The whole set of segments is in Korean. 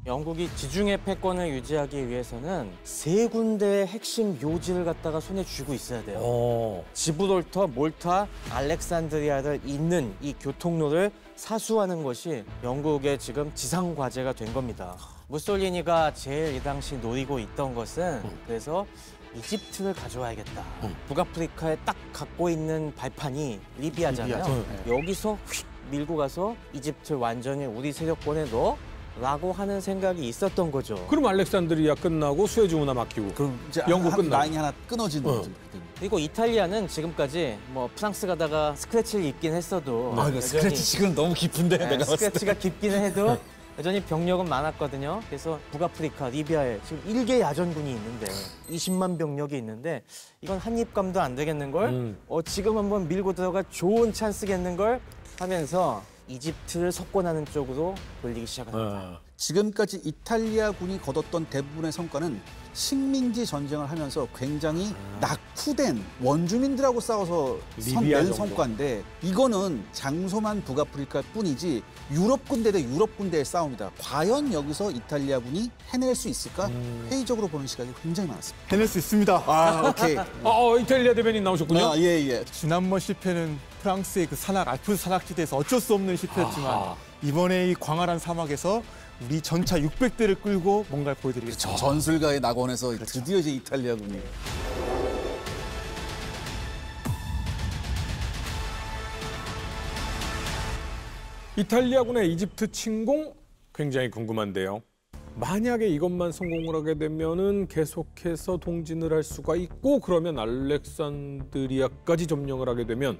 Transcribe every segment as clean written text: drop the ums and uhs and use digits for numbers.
영국이 지중해 패권을 유지하기 위해서는 세 군데의 핵심 요지를 갖다가 손에 쥐고 있어야 돼요. 지브롤터, 몰타, 알렉산드리아를 잇는 이 교통로를 사수하는 것이 영국의 지금 지상 과제가 된 겁니다. 무솔리니가 제일 이 당시 노리고 있던 것은 그래서 이집트를 가져와야겠다. 북아프리카에 딱 갖고 있는 발판이 리비아잖아요. 여기서 휙 밀고 가서 이집트 완전히 우리 세력권에 넣어 라고 하는 생각이 있었던 거죠. 그럼 알렉산드리아 끝나고 수에즈 운하 막히고 그럼 이제 영국 끝나고 라인이 하나 끊어지는 거죠. 그리고 이탈리아는 지금까지 뭐 프랑스 가다가 스크래치를 입긴 했어도 아, 스크래치 지금 너무 깊은데 내가 봤을 때. 스크래치가 깊기는 해도 여전히 병력은 많았거든요. 그래서 북아프리카, 리비아에 지금 1개 야전군이 있는데 20만 병력이 있는데 이건 한입감도 안 되겠는걸? 지금 한번 밀고 들어갈 좋은 찬스겠는걸? 하면서 이집트를 석권하는 쪽으로 돌리기 시작합니다. 지금까지 이탈리아군이 거뒀던 대부분의 성과는 식민지 전쟁을 하면서 굉장히 낙후된 원주민들하고 싸워서 낸 성과인데 이거는 장소만 북아프리카 뿐이지 유럽 군대 대 유럽 군대의 싸움이다. 과연 여기서 이탈리아군이 해낼 수 있을까? 회의적으로 보는 시각이 굉장히 많았습니다. 해낼 수 있습니다. 아, 오케이. 이탈리아 대변인 나오셨군요. 아, 예. 지난번 실패는 프랑스의 그 알프스 산악지대에서 어쩔 수 없는 실패였지만 이번에 이 광활한 사막에서 우리 전차 600대를 끌고 뭔가를 보여드리겠습니다. 전술가의 낙원에서 드디어 이제 이탈리아군이. 이탈리아군의 이집트 침공 굉장히 궁금한데요. 만약에 이것만 성공을 하게 되면은 계속해서 동진을 할 수가 있고 그러면 알렉산드리아까지 점령을 하게 되면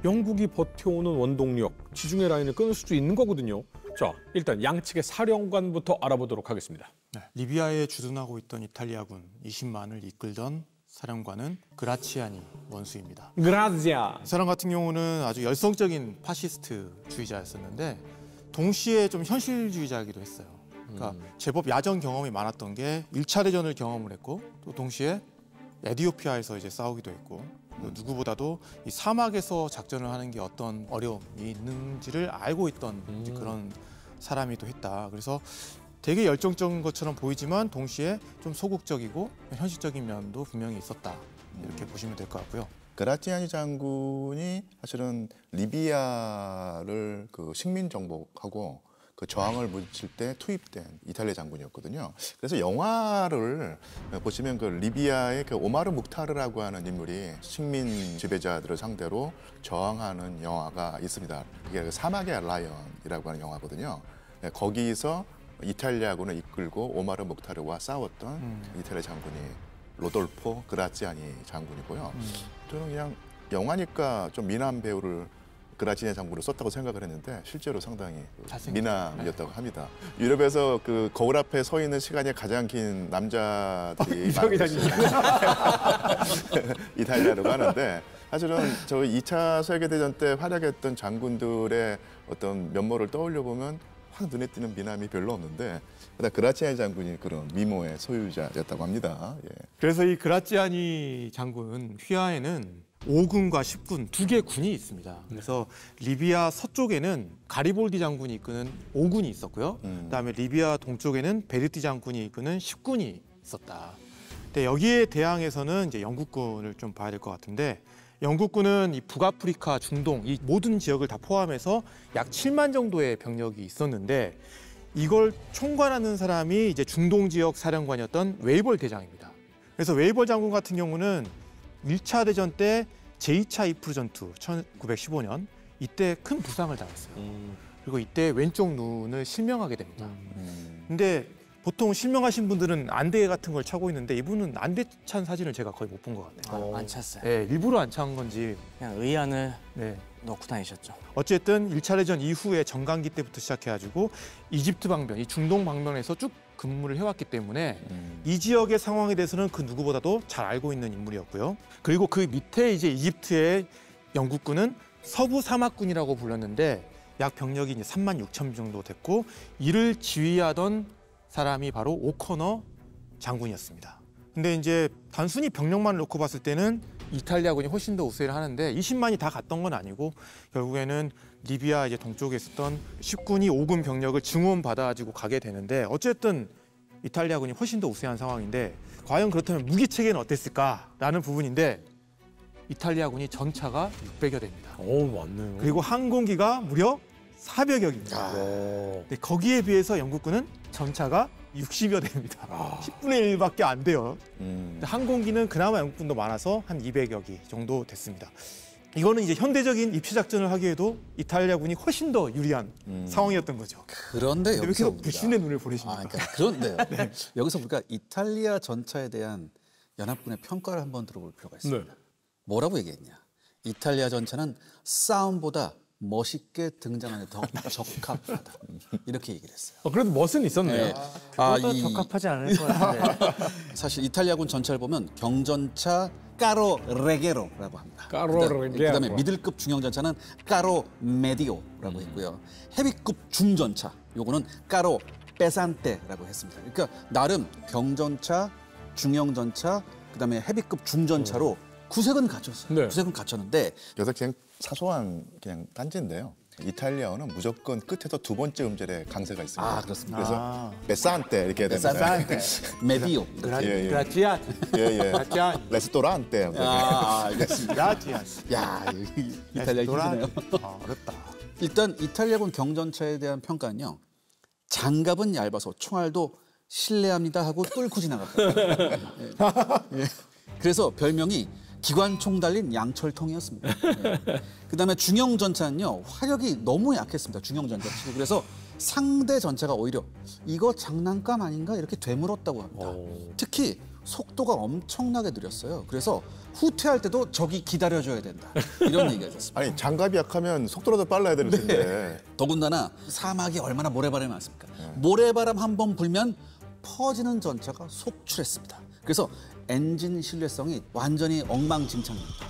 영국이 버텨오는 원동력, 지중해 라인을 끊을 수도 있는 거거든요. 자, 일단 양측의 사령관부터 알아보도록 하겠습니다. 네, 리비아에 주둔하고 있던 이탈리아군 20만을 이끌던 사령관은 그라치아니 원수입니다. 그라지아. 이 사람 같은 경우는 아주 열성적인 파시스트주의자였었는데 동시에 좀 현실주의자이기도 했어요. 그러니까 제법 야전 경험이 많았던 게 1차 대전을 경험을 했고 또 동시에 에티오피아에서 이제 싸우기도 했고 누구보다도 이 사막에서 작전을 하는 게 어떤 어려움이 있는지를 알고 있던 이제 그런 사람이 또 했다. 그래서 되게 열정적인 것처럼 보이지만 동시에 좀 소극적이고 현실적인 면도 분명히 있었다. 이렇게 보시면 될 것 같고요. 그라치아니 장군이 사실은 리비아를 그 식민 정복하고 그 저항을 묻힐 때 투입된 이탈리아 장군이었거든요. 그래서 영화를 보시면 그 리비아의 그 오마르 묵타르라고 하는 인물이 식민 지배자들을 상대로 저항하는 영화가 있습니다. 그게 그 사막의 라이언이라고 하는 영화거든요. 거기서 이탈리아군을 이끌고 오마르 묵타르와 싸웠던 이탈리아 장군이 로돌포 그라치아니 장군이고요. 저는 그냥 영화니까 좀 미남 배우를 그라치아니 장군을 썼다고 생각을 했는데 실제로 상당히 미남이었다고 합니다. 유럽에서 그 거울 앞에 서 있는 시간이 가장 긴 남자들이 많은 곳이 이탈리아라고 하는데 사실은 저 2차 세계대전 때 활약했던 장군들의 어떤 면모를 떠올려 보면 확 눈에 띄는 미남이 별로 없는데 그라치아니 장군이 그런 미모의 소유자였다고 합니다. 예. 그래서 이 그라치아니 장군 휘하에는 5군과 10군 두 개 군이 있습니다. 그래서 리비아 서쪽에는 가리볼디 장군이 이끄는 5군이 있었고요. 그다음에 리비아 동쪽에는 베르티 장군이 이끄는 10군이 있었다. 근데 여기에 대항해서는 이제 영국군을 좀 봐야 될 것 같은데 영국군은 이 북아프리카, 중동 이 모든 지역을 다 포함해서 약 7만 정도의 병력이 있었는데 이걸 총괄하는 사람이 이제 중동 지역 사령관이었던 웨이벌 대장입니다. 그래서 웨이벌 장군 같은 경우는 1차 대전 때 제2차 이프루 전투 1915년 이때 큰 부상을 당했어요. 그리고 이때 왼쪽 눈을 실명하게 됩니다. 근데 보통 실명하신 분들은 안대 같은 걸 차고 있는데 이분은 안대 찬 사진을 제가 거의 못 본 것 같아요. 안 찼어요. 네, 일부러 안 찬 건지. 그냥 의안을 넣고 다니셨죠. 어쨌든 1차 대전 이후에 정강기 때부터 시작해가지고 이집트 방면, 이 중동 방면에서 쭉 근무를 해왔기 때문에 이 지역의 상황에 대해서는 그 누구보다도 잘 알고 있는 인물이었고요. 그리고 그 밑에 이제 이집트의 영국군은 서부 사막군이라고 불렸는데 약 병력이 이제 3만 6천 정도 됐고 이를 지휘하던 사람이 바로 오커너 장군이었습니다. 근데 이제 단순히 병력만 놓고 봤을 때는 이탈리아군이 훨씬 더 우세를 하는데 20만이 다 갔던 건 아니고 결국에는 리비아 이제 동쪽에 있었던 10군이 5군 병력을 증원받아가지고 가게 되는데 어쨌든 이탈리아군이 훨씬 더 우세한 상황인데 과연 그렇다면 무기 체계는 어땠을까라는 부분인데 이탈리아군이 전차가 600여 대입니다. 오, 맞네요. 그리고 항공기가 무려 400여기입니다. 근데 거기에 비해서 영국군은 전차가 60여 대입니다. 10분의 1밖에 안 돼요. 근데 항공기는 그나마 영국군도 많아서 한 200여 기 정도 됐습니다. 이거는 이제 현대적인 입시 작전을 하기에도 이탈리아군이 훨씬 더 유리한 상황이었던 거죠. 그런데 왜 여기서 이렇게 불신의 눈을 보내십니까? 그런데 여기서 우리가 이탈리아 전차에 대한 연합군의 평가를 한번 들어볼 필요가 있습니다. 네. 뭐라고 얘기했냐? 이탈리아 전차는 싸움보다 멋있게 등장하는 데 더 적합하다. 이렇게 얘기를 했어요. 그래도 멋은 있었네요. 네. 그보다 적합하지 않을 것 같은데. 사실 이탈리아군 전차를 보면 경전차 까로 레게로라고 합니다. 까로 레게로. 그다음에 미들급 중형전차는 까로 메디오라고 했고요. 헤비급 중전차 요거는 까로 페산테라고 했습니다. 그러니까 나름 경전차, 중형전차, 그다음에 헤비급 중전차로 구색은 갖췄어요. 네. 구색은 갖췄는데 여기서 그냥 사소한 그냥 딴지인데요. 이탈리아어는 무조건 끝에서 두 번째 음절에 강세가 있습니다. 아, 그렇습니다. 그래서 베산테 이렇게 해야 됩니다. 페산테, 메디오. 예, 예. 그라지아. 예, 예. 라티안, 레스토란테. 아, 알겠습니다. 라티안. 야, 이탈리아 힘드네요. 어렵다. 일단 이탈리아군 경전차에 대한 평가는요. 장갑은 얇아서 총알도 신뢰합니다 하고 뚫고 지나갔다. 예. 그래서 별명이 기관총 달린 양철통이었습니다. 예. 그다음에 중형 전차는요. 화력이 너무 약했습니다. 중형 전차치고. 그래서 상대 전차가 오히려 이거 장난감 아닌가 이렇게 되물었다고 합니다. 특히 속도가 엄청나게 느렸어요. 그래서 후퇴할 때도 적이 기다려줘야 된다. 이런 얘기가 있었습니다. 아니 장갑이 약하면 속도라도 빨라야 되는 텐데. 더군다나 사막이 얼마나 모래바람이 많습니까? 모래바람 한 번 불면 퍼지는 전차가 속출했습니다. 그래서 엔진 신뢰성이 완전히 엉망진창입니다.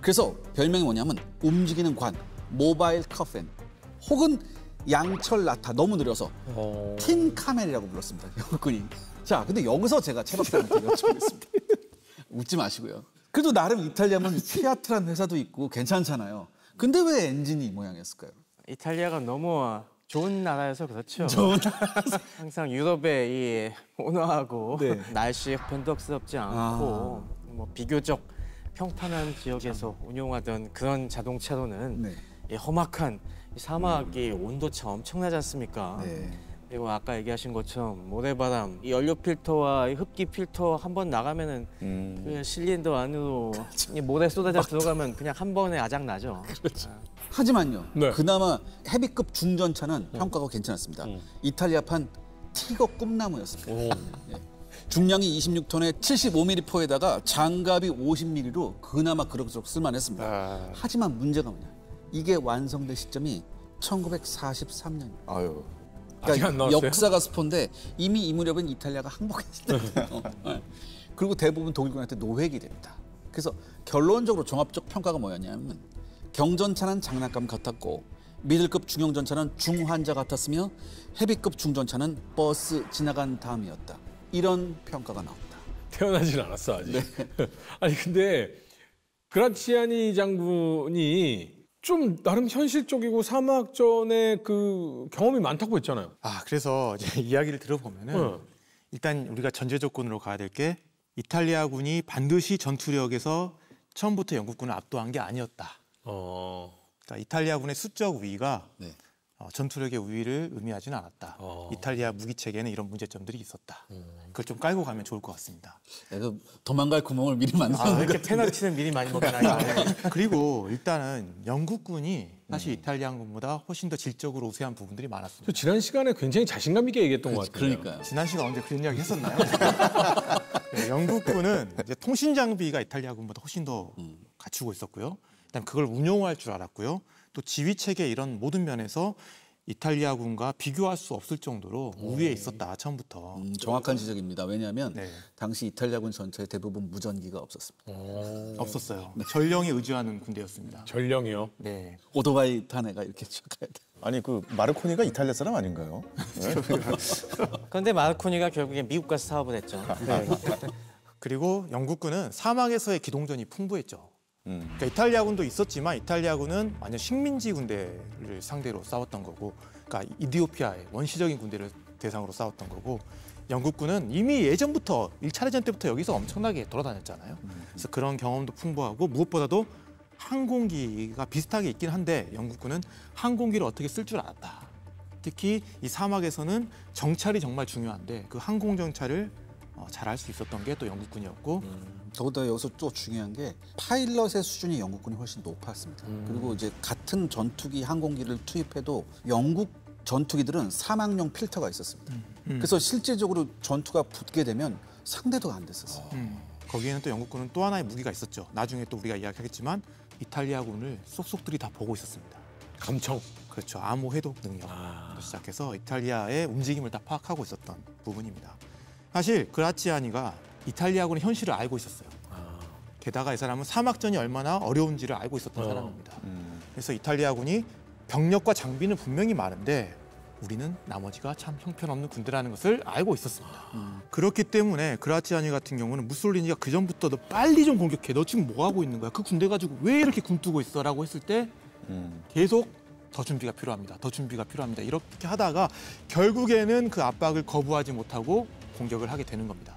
그래서 별명이 뭐냐면 움직이는 관, 모바일 커팬 혹은 양철 나타 너무 느려서 틴 카멜이라고 불렀습니다. 영국군이. 자, 근데 여기서 제가 최 박사한테 여쭤보겠습니다. 웃지 마시고요. 그래도 나름 이탈리아면 피아트라는 회사도 있고 괜찮잖아요. 근데 왜 엔진이 이 모양이었을까요? 이탈리아가 너무 좋은 나라여서 그렇죠. 좋은 항상 유럽의 이 온화하고 네. 날씨에 변덕스럽지 않고 뭐 비교적 평탄한 지역에서 운용하던 그런 자동차로는 네. 이 험악한 이 사막이 온도차 엄청나지 않습니까? 네. 그리고 아까 얘기하신 것처럼 모래바람, 이 연료 필터와 이 흡기 필터 한 번 나가면은 그 실린더 안으로 이 모래 쏟아져 들어가면 그냥 한 번에 아작 나죠. 하지만요. 네. 그나마 헤비급 중전차는 평가가 괜찮았습니다. 이탈리아판 티거 꿈나무였습니다. 예. 중량이 26톤에 75mm 포에다가 장갑이 50mm로 그나마 그럭저럭 쓸만했습니다. 하지만 문제가 뭐냐. 이게 완성된 시점이 1943년입니다. 아유. 아직 안 나왔어요? 역사가 스폰데 이미 이 무렵엔 이탈리아가 항복했어요. 그리고 대부분 독일군한테 노획이 됩니다. 그래서 결론적으로 종합적 평가가 뭐였냐면 경전차는 장난감 같았고 미들급 중형전차는 중환자 같았으며 헤비급 중전차는 버스 지나간 다음이었다. 이런 평가가 나옵니다. 태어나진 않았어 아직. 아니 근데 그라치아니 장군이 좀 나름 현실적이고 사막전에 그 경험이 많다고 했잖아요. 그래서 이제 이야기를 들어보면은 일단 우리가 전제 조건으로 가야 될 게 이탈리아군이 반드시 전투력에서 처음부터 영국군을 압도한 게 아니었다. 그러니까 이탈리아군의 수적 우위가 네. 전투력의 우위를 의미하지는 않았다. 이탈리아 무기 체계에는 이런 문제점들이 있었다. 그걸 좀 깔고 가면 좋을 것 같습니다. 그 도망갈 구멍을 미리 만드는 이렇게 페널티는 미리 많이 먹나요? 그리고 일단은 영국군이 사실 이탈리아군보다 훨씬 더 질적으로 우세한 부분들이 많았습니다. 저 지난 시간에 굉장히 자신감 있게 얘기했던 것 같아요. 그러니까요. 지난 시간 언제 그런 이야기 했었나요? 네, 영국군은 이제 통신 장비가 이탈리아군보다 훨씬 더 갖추고 있었고요. 일단 그걸 운용할 줄 알았고요. 또 지휘 체계 이런 모든 면에서 이탈리아군과 비교할 수 없을 정도로 우위에 있었다 처음부터. 정확한 지적입니다. 왜냐하면 네. 당시 이탈리아군 전차에 대부분 무전기가 없었습니다. 없었어요. 전령에 의지하는 군대였습니다. 전령이요. 네. 오토바이 탄 애가 이렇게 쭉 가야 돼. 아니 그 마르코니가 이탈리아 사람 아닌가요? 그런데 마르코니가 결국에 미국 가서 사업을 했죠. 그리고 영국군은 사막에서의 기동전이 풍부했죠. 그러니까 이탈리아군도 있었지만 이탈리아군은 완전 식민지 군대를 상대로 싸웠던 거고, 그러니까 이디오피아의 원시적인 군대를 대상으로 싸웠던 거고, 영국군은 이미 예전부터 1차 대전 때부터 여기서 엄청나게 돌아다녔잖아요. 그래서 그런 경험도 풍부하고, 무엇보다도 항공기가 비슷하게 있긴 한데 영국군은 항공기를 어떻게 쓸 줄 알았다. 특히 이 사막에서는 정찰이 정말 중요한데 그 항공 정찰을 잘할 수 있었던 게 또 영국군이었고, 더구나 여기서 또 중요한 게 파일럿의 수준이 영국군이 훨씬 높았습니다. 그리고 이제 같은 전투기 항공기를 투입해도 영국 전투기들은 사막용 필터가 있었습니다. 그래서 실제적으로 전투가 붙게 되면 상대도 안 됐었어요. 거기에는 또 영국군은 또 하나의 무기가 있었죠. 나중에 또 우리가 이야기하겠지만 이탈리아군을 쏙쏙들이 다 보고 있었습니다. 감청. 그렇죠. 암호 해독 능력부터 시작해서 이탈리아의 움직임을 다 파악하고 있었던 부분입니다. 사실 그라치아니가 이탈리아군의 현실을 알고 있었어요. 게다가 이 사람은 사막전이 얼마나 어려운지를 알고 있었던 사람입니다. 그래서 이탈리아군이 병력과 장비는 분명히 많은데 우리는 나머지가 참 형편없는 군대라는 것을 알고 있었습니다. 그렇기 때문에 그라치아니 같은 경우는 무솔리니가 그 전부터 너 빨리 좀 공격해. 너 지금 뭐 하고 있는 거야? 그 군대 가지고 왜 이렇게 굼뜨고 있어? 라고 했을 때 계속 더 준비가 필요합니다. 더 준비가 필요합니다. 이렇게 하다가 결국에는 그 압박을 거부하지 못하고 공격을 하게 되는 겁니다.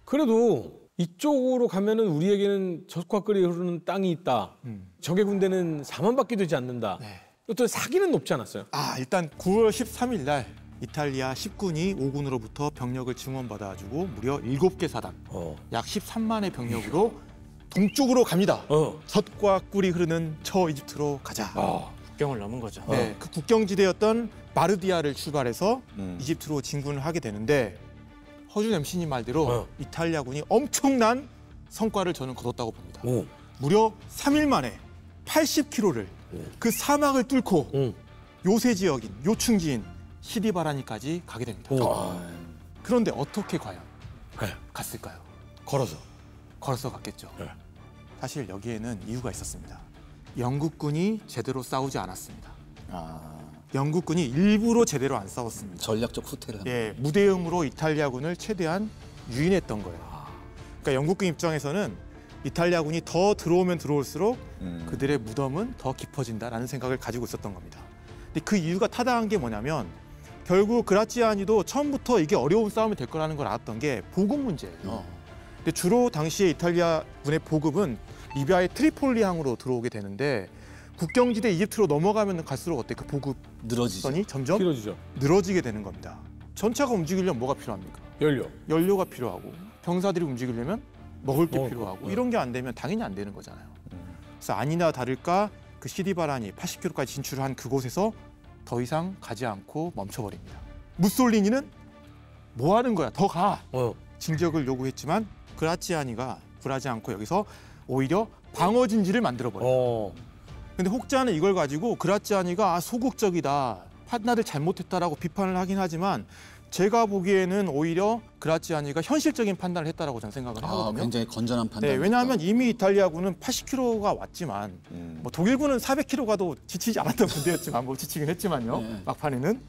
그래도 이쪽으로 가면은 우리에게는 젖과 꿀이 흐르는 땅이 있다. 적의 군대는 사만밖에 되지 않는다. 네. 또 사기는 높지 않았어요? 일단 9월 13일 날 이탈리아 10군이 5군으로부터 병력을 증원받아가지고 무려 7개 사단, 약 13만의 병력으로 동쪽으로 갑니다. 젖과 꿀이 흐르는 저 이집트로 가자. 국경을 넘은 거죠. 네, 그 국경지대였던 마르디아를 출발해서 이집트로 진군을 하게 되는데 허준 MC님 말대로 이탈리아군이 엄청난 성과를 저는 거뒀다고 봅니다. 무려 3일 만에 80km를 그 사막을 뚫고 요새 지역인 요충지인 시디바라니까지 가게 됩니다. 그런데 어떻게 과연 갔을까요? 걸어서 갔겠죠. 사실 여기에는 이유가 있었습니다. 영국군이 제대로 싸우지 않았습니다. 영국군이 일부러 제대로 안 싸웠습니다. 전략적 후퇴를 합니다. 예, 무대응으로 이탈리아군을 최대한 유인했던 거예요. 그러니까 영국군 입장에서는 이탈리아군이 더 들어오면 들어올수록 그들의 무덤은 더 깊어진다라는 생각을 가지고 있었던 겁니다. 근데 그 이유가 타당한 게 뭐냐면 결국 그라치아니도 처음부터 이게 어려운 싸움이 될 거라는 걸 알았던 게 보급 문제예요. 근데 주로 당시에 이탈리아군의 보급은 리비아의 트리폴리항으로 들어오게 되는데 국경지대 이집트로 넘어가면 갈수록 어때? 그 보급선이 점점 길어지죠. 늘어지게 되는 겁니다. 전차가 움직이려면 뭐가 필요합니까? 연료가 필요하고 병사들이 움직이려면 먹을 게 필요하고 이런 게 안 되면 당연히 안 되는 거잖아요. 그래서 아니나 다를까 그 시디바라니 80km까지 진출한 그곳에서 더 이상 가지 않고 멈춰버립니다. 무솔리니는 뭐 하는 거야? 더 가! 진격을 요구했지만 그라치아니가 굴하지 않고 여기서 오히려 방어 진지를 만들어버려요. 근데 혹자는 이걸 가지고 그라치아니가 소극적이다, 판단을 잘못했다라고 비판을 하긴 하지만 제가 보기에는 오히려 그라치아니가 현실적인 판단을 했다라고 저는 생각을 하거든요. 굉장히 건전한 판단. 네, 왜냐하면 이미 이탈리아군은 80km가 왔지만 뭐 독일군은 400km 가도 지치지 않았던 군대였지만 뭐 지치긴 했지만요. 막판에는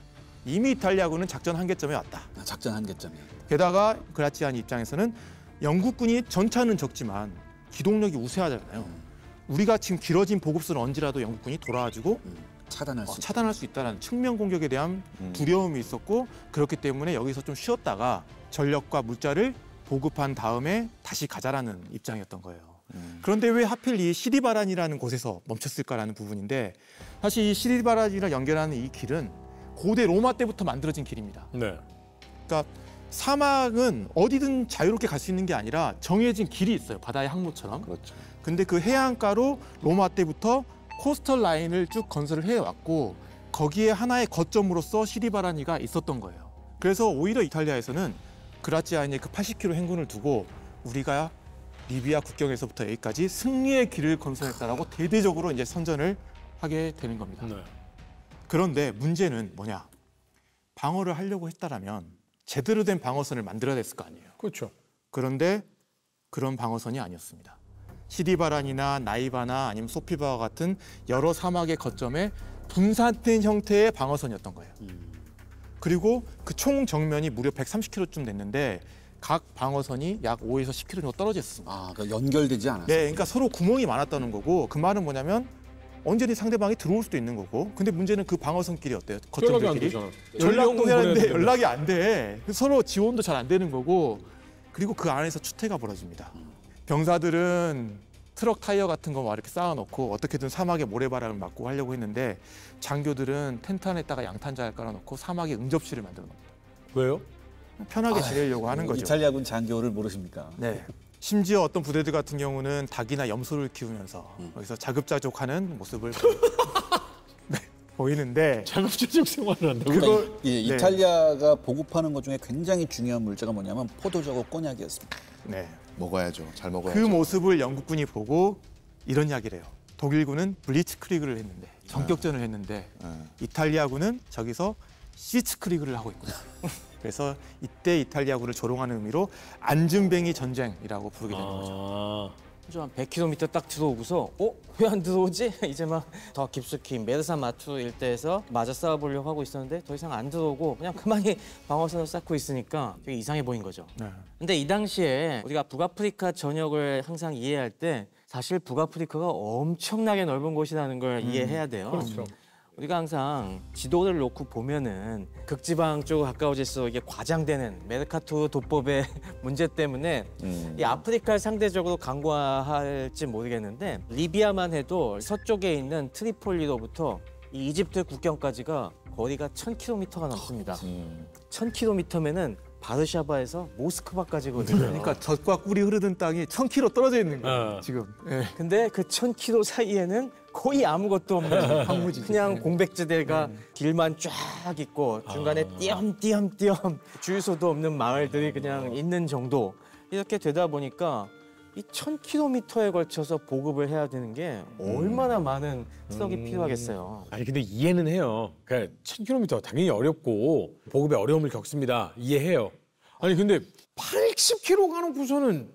이미 이탈리아군은 작전 한계점에 왔다. 작전 한계점이에요. 게다가 그라치아니 입장에서는 영국군이 전차는 적지만 기동력이 우세하잖아요. 우리가 지금 길어진 보급선을 얹으라도 영국군이 돌아와주고 차단할 수 있다는 측면 공격에 대한 두려움이 있었고 그렇기 때문에 여기서 좀 쉬었다가 전력과 물자를 보급한 다음에 다시 가자라는 입장이었던 거예요. 그런데 왜 하필 이 시디바란이라는 곳에서 멈췄을까라는 부분인데 사실 이 시디바란이랑 연결하는 이 길은 고대 로마 때부터 만들어진 길입니다. 그러니까 사막은 어디든 자유롭게 갈 수 있는 게 아니라 정해진 길이 있어요. 바다의 항로처럼. 근데 그 해안가로 로마 때부터 코스털 라인을 쭉 건설을 해왔고 거기에 하나의 거점으로서 시디바라니가 있었던 거예요. 그래서 오히려 이탈리아에서는 그라치아니의 그 80km 행군을 두고 우리가 리비아 국경에서부터 여기까지 승리의 길을 건설했다라고 대대적으로 이제 선전을 하게 되는 겁니다. 그런데 문제는 뭐냐? 방어를 하려고 했다라면 제대로 된 방어선을 만들어야 됐을 거 아니에요. 그런데 그런 방어선이 아니었습니다. 시디바란이나 나이바나 아니면 소피바와 같은 여러 사막의 거점에 분산된 형태의 방어선이었던 거예요. 그리고 그 총 정면이 무려 130km쯤 됐는데 각 방어선이 약 5에서 10km 정도 떨어져 있습니다. 아, 그러니까 연결되지 않았어요. 네, 그러니까 서로 구멍이 많았다는 거고 그 말은 뭐냐면 언제든 상대방이 들어올 수도 있는 거고 근데 문제는 그 방어선끼리 어때요? 연락이 안 거점들끼리 되잖아. 연락도 해야 하는데 보내야 연락이 안 돼. 서로 지원도 잘 안 되는 거고 그리고 그 안에서 추태가 벌어집니다. 병사들은 트럭 타이어 같은 거 막 이렇게 쌓아놓고 어떻게든 사막에 모래바람을 막고 하려고 했는데 장교들은 텐트 안에다가 양탄자를 깔아놓고 사막에 응접실을 만들어 놓습니다. 왜요? 편하게 지내려고 하는 거죠. 이탈리아군 장교를 모르십니까? 네. 심지어 어떤 부대들 같은 경우는 닭이나 염소를 키우면서 거기서 자급자족하는 모습을 네, 보이는데 자급자족 생활을 한다고? 그걸 예, 네. 이탈리아가 보급하는 것 중에 굉장히 중요한 물자가 뭐냐면 포도주하고 꼬냑이었습니다. 네. 먹어야죠. 잘 그 먹어야죠. 모습을 영국군이 보고 이런 이야기를 해요. 독일군은 블리츠크리그를 했는데 전격전을 했는데 이탈리아군은 저기서 시츠크리그를 하고 있구나. 그래서 이때 이탈리아군을 조롱하는 의미로 안전뱅이 전쟁이라고 부르게 되는 거죠. 한 100km 딱 들어오고서 왜 안 들어오지? 이제 막 더 깊숙이 메르사 마투 일대에서 맞아 싸워보려고 하고 있었는데 더 이상 안 들어오고 그냥 가만히 방어선을 쌓고 있으니까 되게 이상해 보인 거죠. 네. 근데 이 당시에 우리가 북아프리카 전역을 항상 이해할 때 사실 북아프리카가 엄청나게 넓은 곳이라는 걸 이해해야 돼요. 그렇죠. 우리가 항상 지도를 놓고 보면은 극지방 쪽으로 가까워질수록 이게 과장되는 메르카토르 도법의 문제 때문에 이 아프리카를 상대적으로 간과할지 모르겠는데 리비아만 해도 서쪽에 있는 트리폴리로부터 이 이집트 국경까지가 거리가 1000km가 넘습니다. 1000km면은 바르샤바에서 모스크바까지거든요. 그러니까 젖과 꿀이 흐르던 땅이 1000km 떨어져 있는 거예요. 지금. 네. 근데 그 1000km 사이에는 거의 아무것도 없는 황무지. 그냥 공백지대가 길만 쫙 있고 중간에 띄엄띄엄 주유소도 없는 마을들이 그냥 있는 정도. 이렇게 되다 보니까 이 1000km에 걸쳐서 보급을 해야 되는 게 얼마나 많은 트럭이 필요하겠어요. 아니 근데 이해는 해요. 그러니까 1000km 당연히 어렵고 보급에 어려움을 겪습니다. 이해해요. 아니 근데 80km 가놓고서는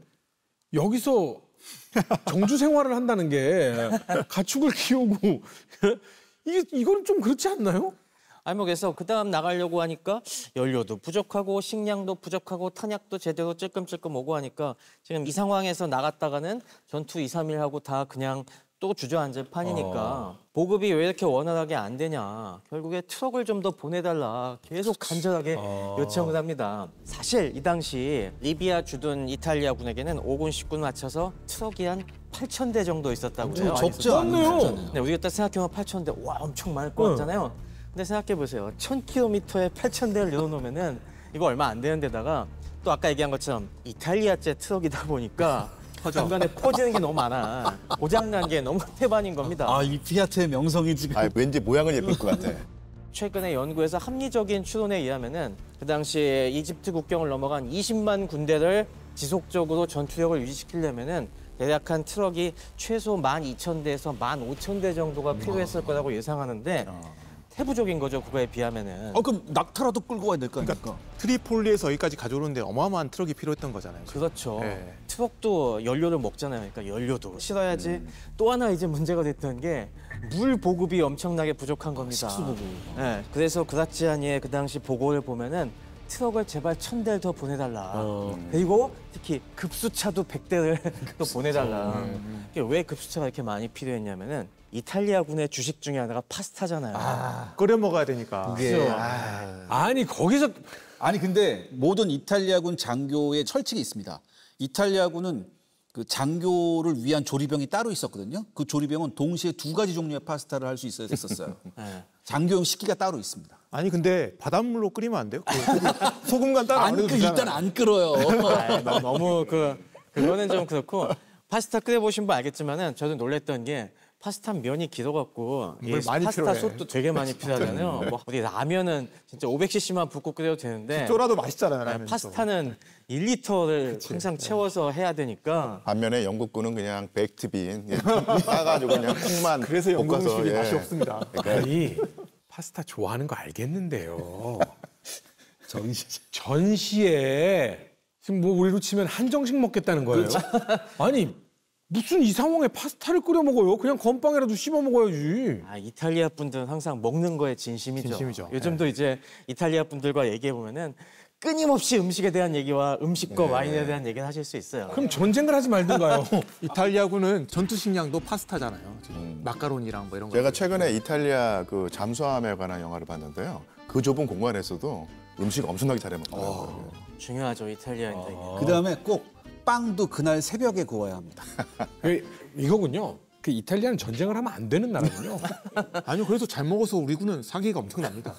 여기서 정주 생활을 한다는 게 가축을 키우고 이거는 좀 그렇지 않나요? 아니 뭐 그래서 그다음 나가려고 하니까 연료도 부족하고 식량도 부족하고 탄약도 제대로 찔끔찔끔 오고 하니까 지금 이 상황에서 나갔다가는 전투 2, 3일 하고 다 그냥 또 주저앉을 판이니까 보급이 왜 이렇게 원활하게 안 되냐. 결국에 트럭을 좀 더 보내달라. 계속 간절하게 요청을 합니다. 사실 이 당시 리비아 주둔 이탈리아군에게는 5군, 10군 맞춰서 트럭이 한 8,000대 정도 있었다고요. 적지 않네요. 네, 우리가 딱 생각해보면 8,000대 와 엄청 많을 것 같잖아요. 근데 생각해보세요. 1000km에 8,000대를 늘어놓으면은 이거 얼마 안 되는 데다가 또 아까 얘기한 것처럼 이탈리아제 트럭이다 보니까 중간에 퍼지는 게 너무 많아. 고장난 게 너무 태반인 겁니다. 아, 이 피아트의 명성이 지금. 아, 왠지 모양은 예쁠 것 같아. 최근에 연구에서 합리적인 추론에 의하면은 그 당시에 이집트 국경을 넘어간 20만 군대를 지속적으로 전투력을 유지시키려면은 대략 한 트럭이 최소 12,000대에서 15,000대 정도가 필요했을 거라고 예상하는데 태부적인 거죠, 그거에 비하면은. 그럼 낙타라도 끌고 와야 될 거 아닙니까? 트리폴리에서 여기까지 가져오는데 어마어마한 트럭이 필요했던 거잖아요. 지금. 그렇죠. 네. 트럭도 연료를 먹잖아요. 그러니까 연료도 실어야지. 또 하나 이제 문제가 됐던 게 물 보급이 엄청나게 부족한 겁니다. 식수 보급. 네, 그래서 그라치아니의 그 당시 보고를 보면은 트럭을 제발 1000대를 더 보내달라. 그리고 특히 급수차도 100대를 또 보내달라. 이게 왜 급수차가 이렇게 많이 필요했냐면은 이탈리아군의 주식 중에 하나가 파스타잖아요. 끓여 먹어야 되니까. 그게 아니 거기서 아니 근데 모든 이탈리아군 장교의 철칙이 있습니다. 이탈리아군은 그 장교를 위한 조리병이 따로 있었거든요. 그 조리병은 동시에 2가지 종류의 파스타를 할 수 있어야 됐었어요. 네. 장교용 식기가 따로 있습니다. 아니 근데 바닷물로 끓이면 안 돼요? 소금간 따로 안 해도 되잖아요. 일단 안 끓어요. 너무 그거는 좀 그렇고 파스타 끓여 보신 분 알겠지만은 저도 놀랬던 게 파스타 면이 길어갖고 이 많이 파스타 필요해. 솥도 되게 많이 필요하잖아요. 뭐 우리 라면은 진짜 500cc만 붓고 끓여도 되는데 쫄아도 맛있잖아요. 라면도. 파스타는 1리터를 항상 채워서 해야 되니까 반면에 영국군은 그냥 베이크트빈 따가지고 그냥 콩만 그래서 영국 볶아서, 음식이 예. 맛이 없습니다. 아니 파스타 좋아하는 거 알겠는데요. 전시. 전시에 지금 뭐 우리로 치면 한정식 먹겠다는 거예요. 아니 무슨 이 상황에 파스타를 끓여 먹어요? 그냥 건빵이라도 씹어 먹어야지. 이탈리아 분들은 항상 먹는 거에 진심이죠. 진심이죠. 요즘도 이제 이탈리아 분들과 얘기해 보면은 끊임없이 음식에 대한 얘기와 음식과 와인에 대한 얘기를 하실 수 있어요. 그럼 전쟁을 하지 말든가요. 이탈리아군은 전투 식량도 파스타잖아요. 지금 마카로니랑 뭐 이런 거. 제가 최근에 이탈리아 그 잠수함에 관한 영화를 봤는데요. 그 좁은 공간에서도 음식 엄청나게 잘해 먹더라고요. 중요하죠, 이탈리아인들에게. 그다음에 꼭 빵도 그날 새벽에 구워야 합니다. 이거군요. 그 이탈리아는 전쟁을 하면 안 되는 나라군요. 아니요, 그래서 잘 먹어서 우리 군은 사기가 엄청납니다.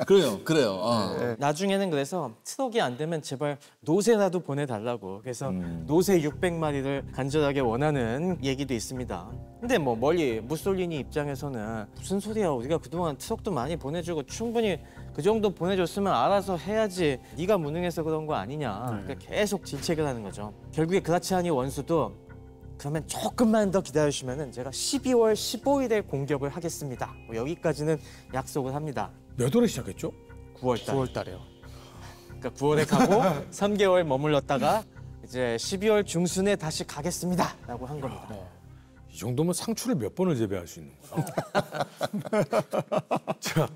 그래요. 나중에는 그래서 트럭이 안 되면 제발 노새라도 보내달라고. 그래서 노새 600마리를 간절하게 원하는 얘기도 있습니다. 근데 뭐 멀리 무솔리니 입장에서는 무슨 소리야, 우리가 그동안 트럭도 많이 보내주고 충분히 그 정도 보내줬으면 알아서 해야지, 네가 무능해서 그런 거 아니냐. 그러니까 계속 질책을 하는 거죠. 결국에 그라치아니 원수도 그러면 조금만 더 기다려주시면 제가 12월 15일에 공격을 하겠습니다. 뭐 여기까지는 약속을 합니다. 몇 월에 시작했죠? 9월 달. 9월 달에요. 그러니까 9월에 가고 3개월 머물렀다가 이제 12월 중순에 다시 가겠습니다. 라고 한 겁니다. 이 정도면 상추를 몇 번을 재배할 수 있는 거야. 자,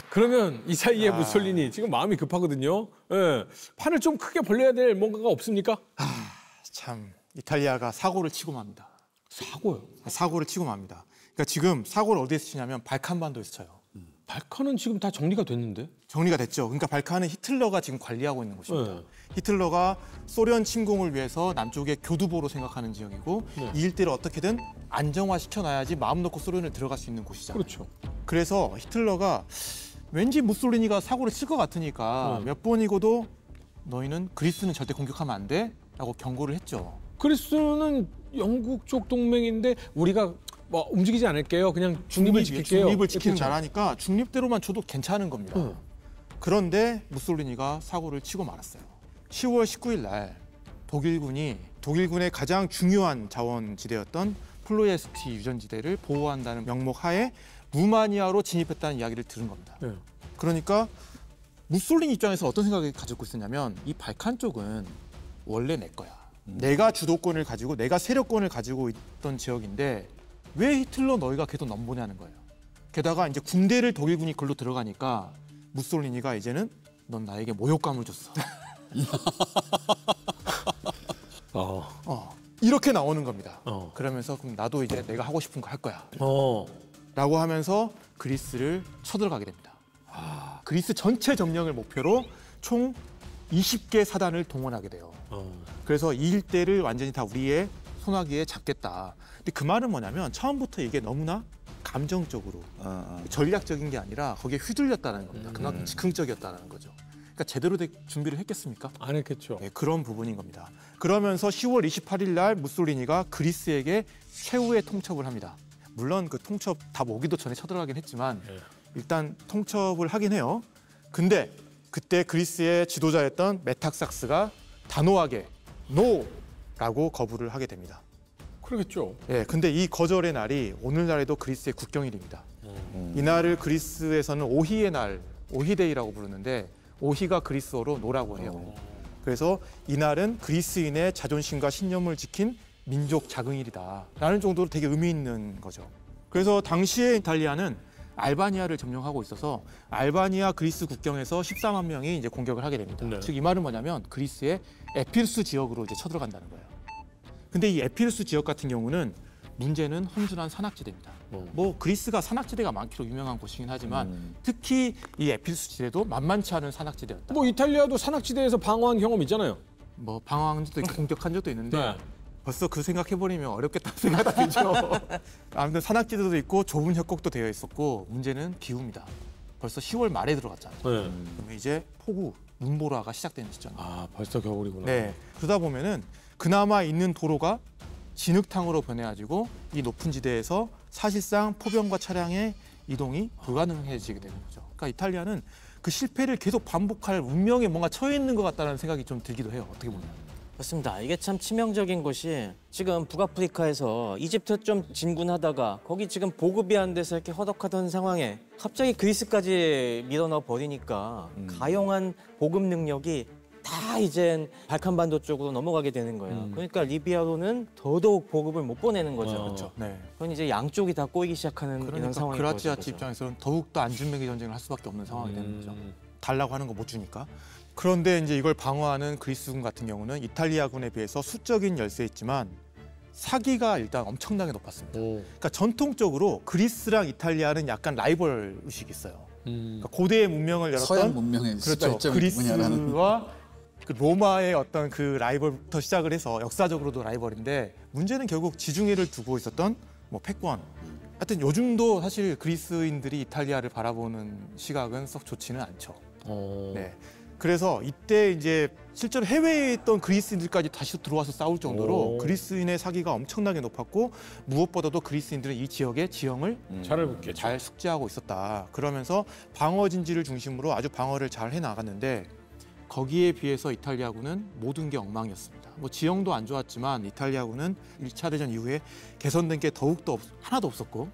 그러면 이 사이에 무솔리니 지금 마음이 급하거든요. 예, 판을 좀 크게 벌려야 될 뭔가가 없습니까? 참 이탈리아가 사고를 치고 맙니다. 사고요. 사고를 치고 맙니다. 그러니까 지금 사고를 어디에서 치냐면 발칸반도에서 쳐요. 발칸은 지금 다 정리가 됐는데? 정리가 됐죠. 그러니까 발칸은 히틀러가 지금 관리하고 있는 곳입니다. 네. 히틀러가 소련 침공을 위해서 남쪽의 교두보로 생각하는 지역이고 이 일대를 어떻게든 안정화시켜놔야지 마음 놓고 소련을 들어갈 수 있는 곳이잖아요. 그렇죠. 그래서 히틀러가 왠지 무솔리니가 사고를 칠 것 같으니까 몇 번이고도 너희는 그리스는 절대 공격하면 안 돼? 라고 경고를 했죠. 그리스는 영국 쪽 동맹인데 우리가 뭐 움직이지 않을게요. 그냥 중립을 지킬게요. 중립을 지키는 그렇죠. 나라니까 중립대로만 줘도 괜찮은 겁니다. 그런데 무솔리니가 사고를 치고 말았어요. 10월 19일 날 독일군의 가장 중요한 자원지대였던 플로예스티 유전지대를 보호한다는 명목 하에 루마니아로 진입했다는 이야기를 들은 겁니다. 네. 그러니까 무솔리니 입장에서 어떤 생각을 가지고 있었냐면 이 발칸 쪽은 원래 내 거야. 내가 주도권을 가지고 내가 세력권을 가지고 있던 지역인데 왜 히틀러 너희가 계속 넘보냐는 거예요. 게다가 이제 군대를 독일군이 글로 들어가니까 무솔리니가 이제는 넌 나에게 모욕감을 줬어. 이렇게 나오는 겁니다. 그러면서 그럼 나도 이제 내가 하고 싶은 거 할 거야. 라고 하면서 그리스를 쳐들어가게 됩니다. 그리스 전체 점령을 목표로 총 20개 사단을 동원하게 돼요. 그래서 이 일대를 완전히 다 우리의 손아귀에 잡겠다. 근데 그 말은 뭐냐면 처음부터 이게 너무나 감정적으로 전략적인 게 아니라 거기에 휘둘렸다는 겁니다. 그만큼 즉흥적이었다는 거죠. 그러니까 제대로 된 준비를 했겠습니까? 안 했겠죠. 네, 그런 부분인 겁니다. 그러면서 10월 28일 날 무솔리니가 그리스에게 최후의 통첩을 합니다. 물론 그 통첩 다 오기도 전에 쳐들어가긴 했지만 일단 통첩을 하긴 해요. 근데 그때 그리스의 지도자였던 메탁삭스가 단호하게 NO라고 거부를 하게 됩니다. 그러겠죠. 예, 근데 이 거절의 날이 오늘날에도 그리스의 국경일입니다. 이날을 그리스에서는 오희의 날, 오희데이라고 부르는데 오희가 그리스어로 노라고 해요. 그래서 이날은 그리스인의 자존심과 신념을 지킨 민족 자긍일이다 라는 정도로 되게 의미 있는 거죠. 그래서 당시에 이탈리아는 알바니아를 점령하고 있어서 알바니아 그리스 국경에서 14만 명이 이제 공격을 하게 됩니다. 네. 즉 이 말은 뭐냐면 그리스의 에피루스 지역으로 이제 쳐들어간다는 거예요. 근데 이 에피루스 지역 같은 경우는 문제는 험준한 산악지대입니다. 뭐 그리스가 산악지대가 많기로 유명한 곳이긴 하지만 특히 이 에피루스 지대도 만만치 않은 산악지대였다. 뭐 이탈리아도 산악지대에서 방어한 경험 있잖아요. 뭐 방황한 적도 있고 공격한 적도 있는데 네. 벌써 그 생각해버리면 어렵겠다는 생각이 들죠. 아무튼 산악지대도 있고 좁은 협곡도 되어 있었고 문제는 기후입니다. 벌써 10월 말에 들어갔잖아요. 그러면 이제 폭우, 눈보라가 시작되는 시점입니다. 아, 벌써 겨울이구나. 네, 그러다 보면은 그나마 있는 도로가 진흙탕으로 변해가지고 이 높은 지대에서 사실상 포병과 차량의 이동이 불가능해지게 되는 거죠. 그러니까 이탈리아는 그 실패를 계속 반복할 운명에 뭔가 처해 있는 것 같다는 생각이 좀 들기도 해요. 어떻게 보면. 그렇습니다. 이게 참 치명적인 것이 지금 북아프리카에서 이집트 좀 진군하다가 거기 지금 보급이 안 돼서 이렇게 허덕하던 상황에 갑자기 그리스까지 밀어넣어 버리니까 가용한 보급 능력이 다 이젠 발칸반도 쪽으로 넘어가게 되는 거예요. 그러니까 리비아로는 더더욱 보급을 못 보내는 거죠. 그렇죠. 네. 그건 이제 양쪽이 다 꼬이기 시작하는 이런 그러니까 상황이 그라치아치 벌어진 거죠. 입장에서는 더욱더 안중매기 전쟁을 할 수밖에 없는 상황이 되는 거죠. 달라고 하는 거 못 주니까. 그런데 이제 이걸 방어하는 그리스군 같은 경우는 이탈리아군에 비해서 수적인 열세였지만 사기가 일단 엄청나게 높았습니다. 그러니까 전통적으로 그리스랑 이탈리아는 약간 라이벌 의식이 있어요. 그러니까 고대의 문명을 열었던 서양 문명의 그렇죠. 시발점이 누구냐라는. 그리스와 그 로마의 어떤 그 라이벌부터 시작을 해서 역사적으로도 라이벌인데 문제는 결국 지중해를 두고 있었던 뭐 패권. 하여튼 요즘도 사실 그리스인들이 이탈리아를 바라보는 시각은 썩 좋지는 않죠. 네. 그래서 이때 이제 실제로 해외에 있던 그리스인들까지 다시 들어와서 싸울 정도로 그리스인의 사기가 엄청나게 높았고 무엇보다도 그리스인들은 이 지역의 지형을 잘 숙지하고 있었다. 그러면서 방어 진지를 중심으로 아주 방어를 잘 해나갔는데 거기에 비해서 이탈리아군은 모든 게 엉망이었습니다. 뭐 지형도 안 좋았지만 이탈리아군은 1차 대전 이후에 개선된 게 더욱더 하나도 없었고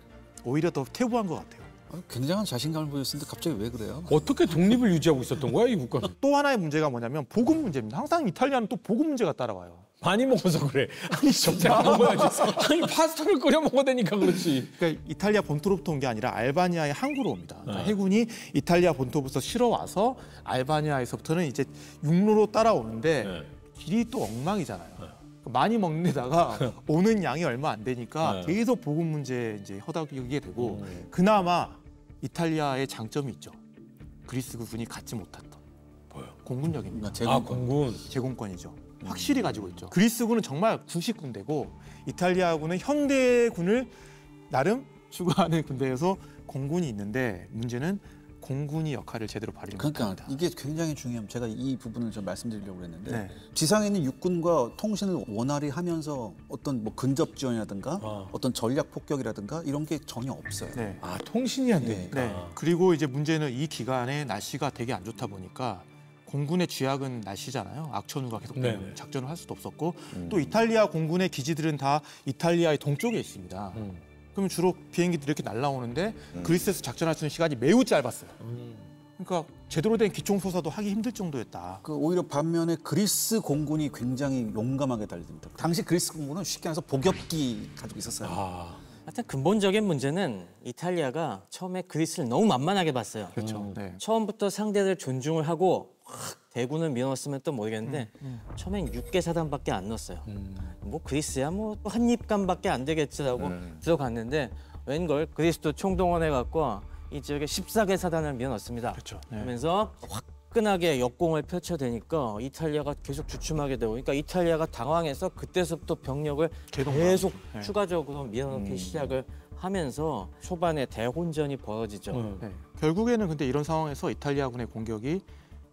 오히려 더 퇴보한 것 같아요. 굉장한 자신감을 보였는데 갑자기 왜 그래요? 어떻게 독립을 유지하고 있었던 거야, 이 국가는? 또 하나의 문제가 뭐냐면 보급 문제입니다. 항상 이탈리아는 또 보급 문제가 따라와요. 많이 먹어서 그래. 아니 적당히 먹어야지. 아니 파스타를 끓여 먹어야 되니까 그렇지. 그러니까 이탈리아 본토로부터 온 게 아니라 알바니아의 항구로 옵니다. 그러니까 해군이 이탈리아 본토부터 실어 와서 알바니아에서부터는 이제 육로로 따라오는데 길이 또 엉망이잖아요. 많이 먹는 데다가 오는 양이 얼마 안 되니까 계속 보급 문제에 이제 허덕이게 되고 그나마 이탈리아의 장점이 있죠. 그리스군이 갖지 못했던 공군력입니다. 공군. 제공권이죠. 확실히 가지고 있죠. 그리스군은 정말 구식 군대고 이탈리아군은 현대군을 나름 추구하는 군대여서 공군이 있는데 문제는 공군이 역할을 제대로 발휘 못합니다. 그러니까 이게 굉장히 중요합니다. 제가 이 부분을 좀 말씀드리려고 했는데 네. 지상에 있는 육군과 통신을 원활히 하면서 어떤 뭐 근접 지원이라든가 어떤 전략 폭격이라든가 이런 게 전혀 없어요. 네. 아 통신이 안 되니까. 네. 그리고 이제 문제는 이 기간에 날씨가 되게 안 좋다 보니까 공군의 쥐약은 날씨잖아요. 악천후가 계속되면 네네. 작전을 할 수도 없었고 또 이탈리아 공군의 기지들은 다 이탈리아의 동쪽에 있습니다. 그러면 주로 비행기들이 이렇게 날아오는데 그리스에서 작전할 수 있는 시간이 매우 짧았어요. 그러니까 제대로 된 기총소사도 하기 힘들 정도였다. 그 오히려 반면에 그리스 공군이 굉장히 용감하게 달립니다. 당시 그리스 공군은 쉽게 말해서 복엽기 가지고 있었어요. 하여튼 근본적인 문제는 이탈리아가 처음에 그리스를 너무 만만하게 봤어요. 그렇죠. 네. 처음부터 상대를 존중을 하고 확 대군을 밀어넣었으면 또 모르겠는데 처음엔 6개 사단밖에 안 넣었어요. 뭐 그리스야 뭐 한 입간밖에 안 되겠지라고 들어갔는데 웬걸 그리스도 총동원해갖고 이 지역에 14개 사단을 밀어넣습니다. 그렇죠. 네. 그러면서 화끈하게 역공을 펼쳐대니까 이탈리아가 계속 주춤하게 되고 그러니까 이탈리아가 당황해서 그때서부터 병력을 계속 추가적으로 밀어넣기 시작을 하면서 초반에 대혼전이 벌어지죠. 네. 결국에는 근데 이런 상황에서 이탈리아군의 공격이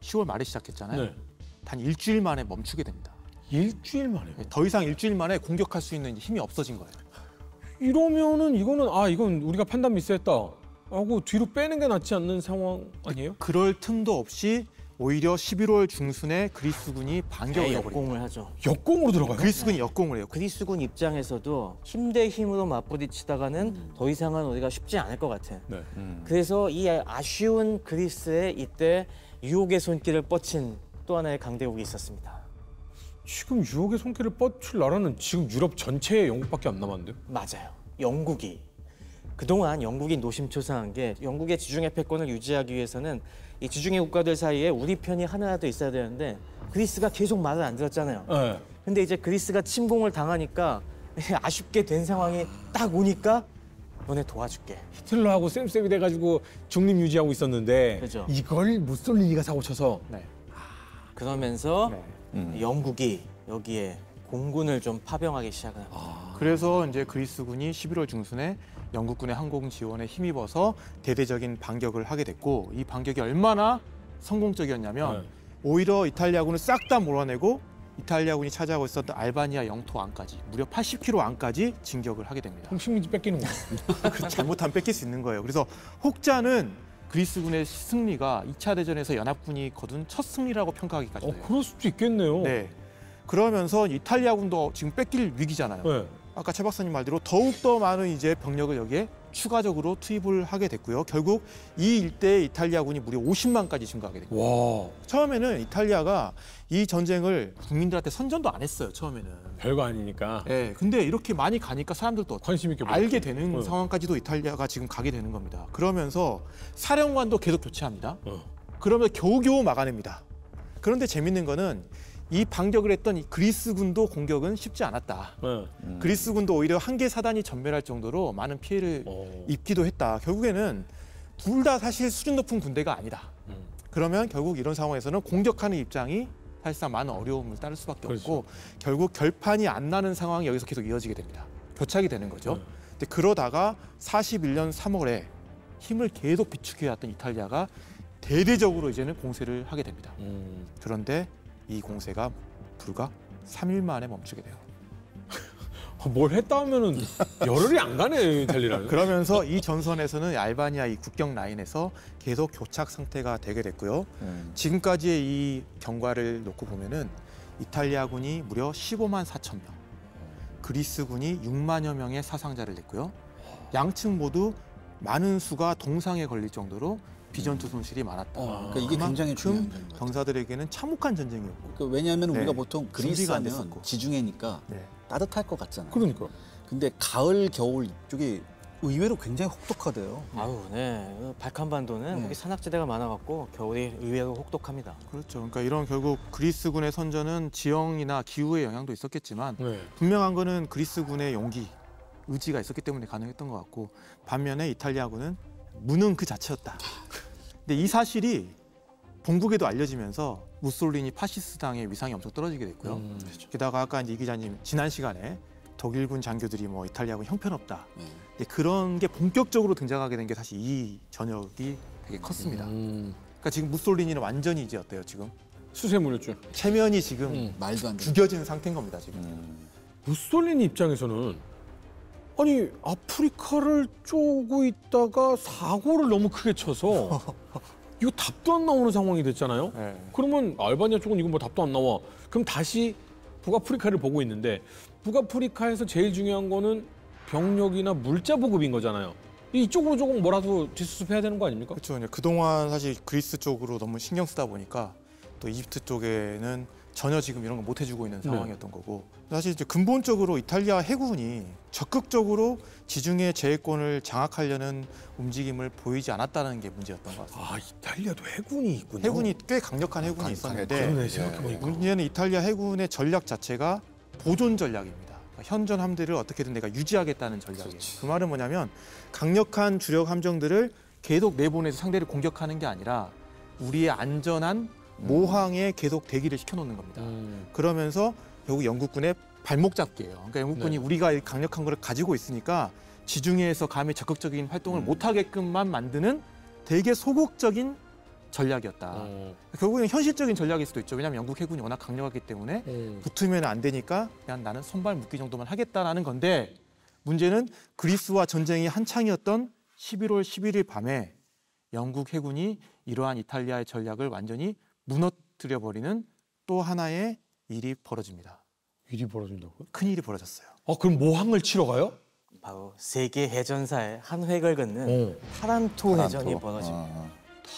10월 말에 시작했잖아요. 네. 단 일주일 만에 멈추게 됩니다. 일주일 만에. 더 이상 일주일 만에 공격할 수 있는 힘이 없어진 거예요. 이러면은 이건 우리가 판단 미스했다 하고 뒤로 빼는 게 낫지 않는 상황 아니에요? 그럴 틈도 없이 오히려 11월 중순에 그리스군이 반격을 해버립니다. 역공을 하죠. 역공으로 들어가요? 그리스군이 역공을 해요. 그리스군 입장에서도 힘 대 힘으로 맞부딪히다가는 더 이상은 우리가 쉽지 않을 것 같아. 네. 그래서 이 아쉬운 그리스에 이때 유혹의 손길을 뻗친 또 하나의 강대국이 있었습니다. 지금 유혹의 손길을 뻗칠 나라는 지금 유럽 전체에 영국밖에 안 남았는데요? 맞아요. 영국이. 그동안 영국이 노심초사한 게 영국의 지중해 패권을 유지하기 위해서는 이 지중해 국가들 사이에 우리 편이 하나라도 있어야 되는데 그리스가 계속 말을 안 들었잖아요. 네. 근데 이제 그리스가 침공을 당하니까 아쉽게 된 상황이 딱 오니까 너네 도와줄게. 히틀러하고 쌤쌤이 돼가지고 중립 유지하고 있었는데 그죠. 이걸 무솔리니가 사고쳐서 네. 그러면서 영국이 여기에 공군을 좀 파병하기 시작을 합니다. 그래서 이제 그리스군이 11월 중순에 영국군의 항공 지원에 힘입어서 대대적인 반격을 하게 됐고 이 반격이 얼마나 성공적이었냐면 오히려 이탈리아군을 싹 다 몰아내고 이탈리아군이 차지하고 있었던 알바니아 영토 안까지 무려 80km 안까지 진격을 하게 됩니다. 식민지 뺏기는 거야. 잘못하면 뺏길 수 있는 거예요. 그래서 혹자는 그리스군의 승리가 2차 대전에서 연합군이 거둔 첫 승리라고 평가하기까지 해요. 그럴 수도 있겠네요. 네. 그러면서 이탈리아군도 지금 뺏길 위기잖아요. 네. 아까 최 박사님 말대로 더욱더 많은 이제 병력을 여기에 추가적으로 투입을 하게 됐고요. 결국 이 일대에 이탈리아군이 무려 50만까지 증가하게 됐고 와, 처음에는 이탈리아가 이 전쟁을 국민들한테 선전도 안 했어요. 처음에는. 별거 아니니까. 네, 근데 이렇게 많이 가니까 사람들도 관심 있게 알게 보겠지. 되는 상황까지도 이탈리아가 지금 가게 되는 겁니다. 그러면서 사령관도 계속 교체합니다. 그러면 겨우겨우 막아냅니다. 그런데 재밌는 거는 이 반격을 했던 이 그리스군도 공격은 쉽지 않았다. 그리스군도 오히려 한 개 사단이 전멸할 정도로 많은 피해를 입기도 했다. 결국에는 둘 다 사실 수준 높은 군대가 아니다. 그러면 결국 이런 상황에서는 공격하는 입장이 사실상 많은 어려움을 따를 수밖에 없고 결국 결판이 안 나는 상황이 여기서 계속 이어지게 됩니다. 교착이 되는 거죠. 근데 그러다가 41년 3월에 힘을 계속 비축해왔던 이탈리아가 대대적으로 이제는 공세를 하게 됩니다. 그런데 이 공세가 불과 3일 만에 멈추게 돼요. 뭘 했다 하면은 열흘이 안 가네, 이탈리아는. 그러면서 이 전선에서는 알바니아 이 국경 라인에서 계속 교착 상태가 되게 됐고요. 지금까지의 이 경과를 놓고 보면은 이탈리아군이 무려 15만 4천 명, 그리스군이 6만여 명의 사상자를 냈고요. 양측 모두 많은 수가 동상에 걸릴 정도로 비전투 손실이 많았다. 그러니까 이게 굉장히 중요한 점인 것 같아요. 병사들에게는 참혹한 전쟁이었고. 그러니까 왜냐하면 네. 우리가 보통 그리스 준비가 안 하면 됐었고. 지중해니까 네. 따뜻할 것 같잖아요. 그러니까. 근데 가을, 겨울 이쪽이 의외로 굉장히 혹독하대요. 아유, 네. 발칸반도는 거기 산악지대가 많아갖고 겨울이 의외로 혹독합니다. 그렇죠. 그러니까 이런 결국 그리스군의 선전은 지형이나 기후의 영향도 있었겠지만 네. 분명한 거는 그리스군의 용기, 의지가 있었기 때문에 가능했던 것 같고 반면에 이탈리아군은 무능 그 자체였다. 근데 이 사실이 본국에도 알려지면서 무솔리니 파시스당의 위상이 엄청 떨어지게 됐고요. 게다가 아까 이제 이 기자님 지난 시간에 독일군 장교들이 뭐 이탈리아군 형편없다. 근데 그런 게 본격적으로 등장하게 된 게 사실 이 전역이 되게 컸습니다. 그러니까 지금 무솔리니는 완전히 이제 어때요 지금? 수세물렸죠. 체면이 지금 말도 안 돼. 구겨진 상태인 겁니다 지금. 무솔리니 입장에서는 아니 아프리카를 쪼고 있다가 사고를 너무 크게 쳐서 이거 답도 안 나오는 상황이 됐잖아요. 네. 그러면 알바니아 쪽은 이거 뭐 답도 안 나와. 그럼 다시 북아프리카를 보고 있는데 북아프리카에서 제일 중요한 거는 병력이나 물자 보급인 거잖아요. 이쪽으로 조금 뭐라도 뒷수습해야 되는 거 아닙니까? 그렇죠. 이제 그동안 사실 그리스 쪽으로 너무 신경 쓰다 보니까 또 이집트 쪽에는 전혀 지금 이런 거 못 해주고 있는 상황이었던 거고 사실 이제 근본적으로 이탈리아 해군이 적극적으로 지중해 제해권을 장악하려는 움직임을 보이지 않았다는 게 문제였던 것 같습니다. 아 이탈리아도 해군이 있군요. 해군이 꽤 강력한 해군이 있었는데 그러네 생각해보니까. 문제는 이탈리아 해군의 전략 자체가 보존 전략입니다. 그러니까 현존 함대를 어떻게든 내가 유지하겠다는 전략이에요. 그 말은 뭐냐면 강력한 주력 함정들을 계속 내보내서 상대를 공격하는 게 아니라 우리의 안전한 모항에 계속 대기를 시켜놓는 겁니다. 그러면서 결국 영국군의 발목 잡기예요. 그러니까 영국군이 우리가 강력한 걸 가지고 있으니까 지중해에서 감히 적극적인 활동을 못하게끔만 만드는 되게 소극적인 전략이었다. 결국에는 현실적인 전략일 수도 있죠. 왜냐하면 영국 해군이 워낙 강력하기 때문에 붙으면 안 되니까 그냥 나는 손발 묶기 정도만 하겠다라는 건데 문제는 그리스와 전쟁이 한창이었던 11월 11일 밤에 영국 해군이 이러한 이탈리아의 전략을 완전히 무너뜨려버리는 또 하나의 일이 벌어집니다. 일이 벌어진다고요? 큰 일이 벌어졌어요. 그럼 모항을 치러 가요? 바로 세계 해전사의 한 획을 긋는 타란토 해전이 벌어집니다.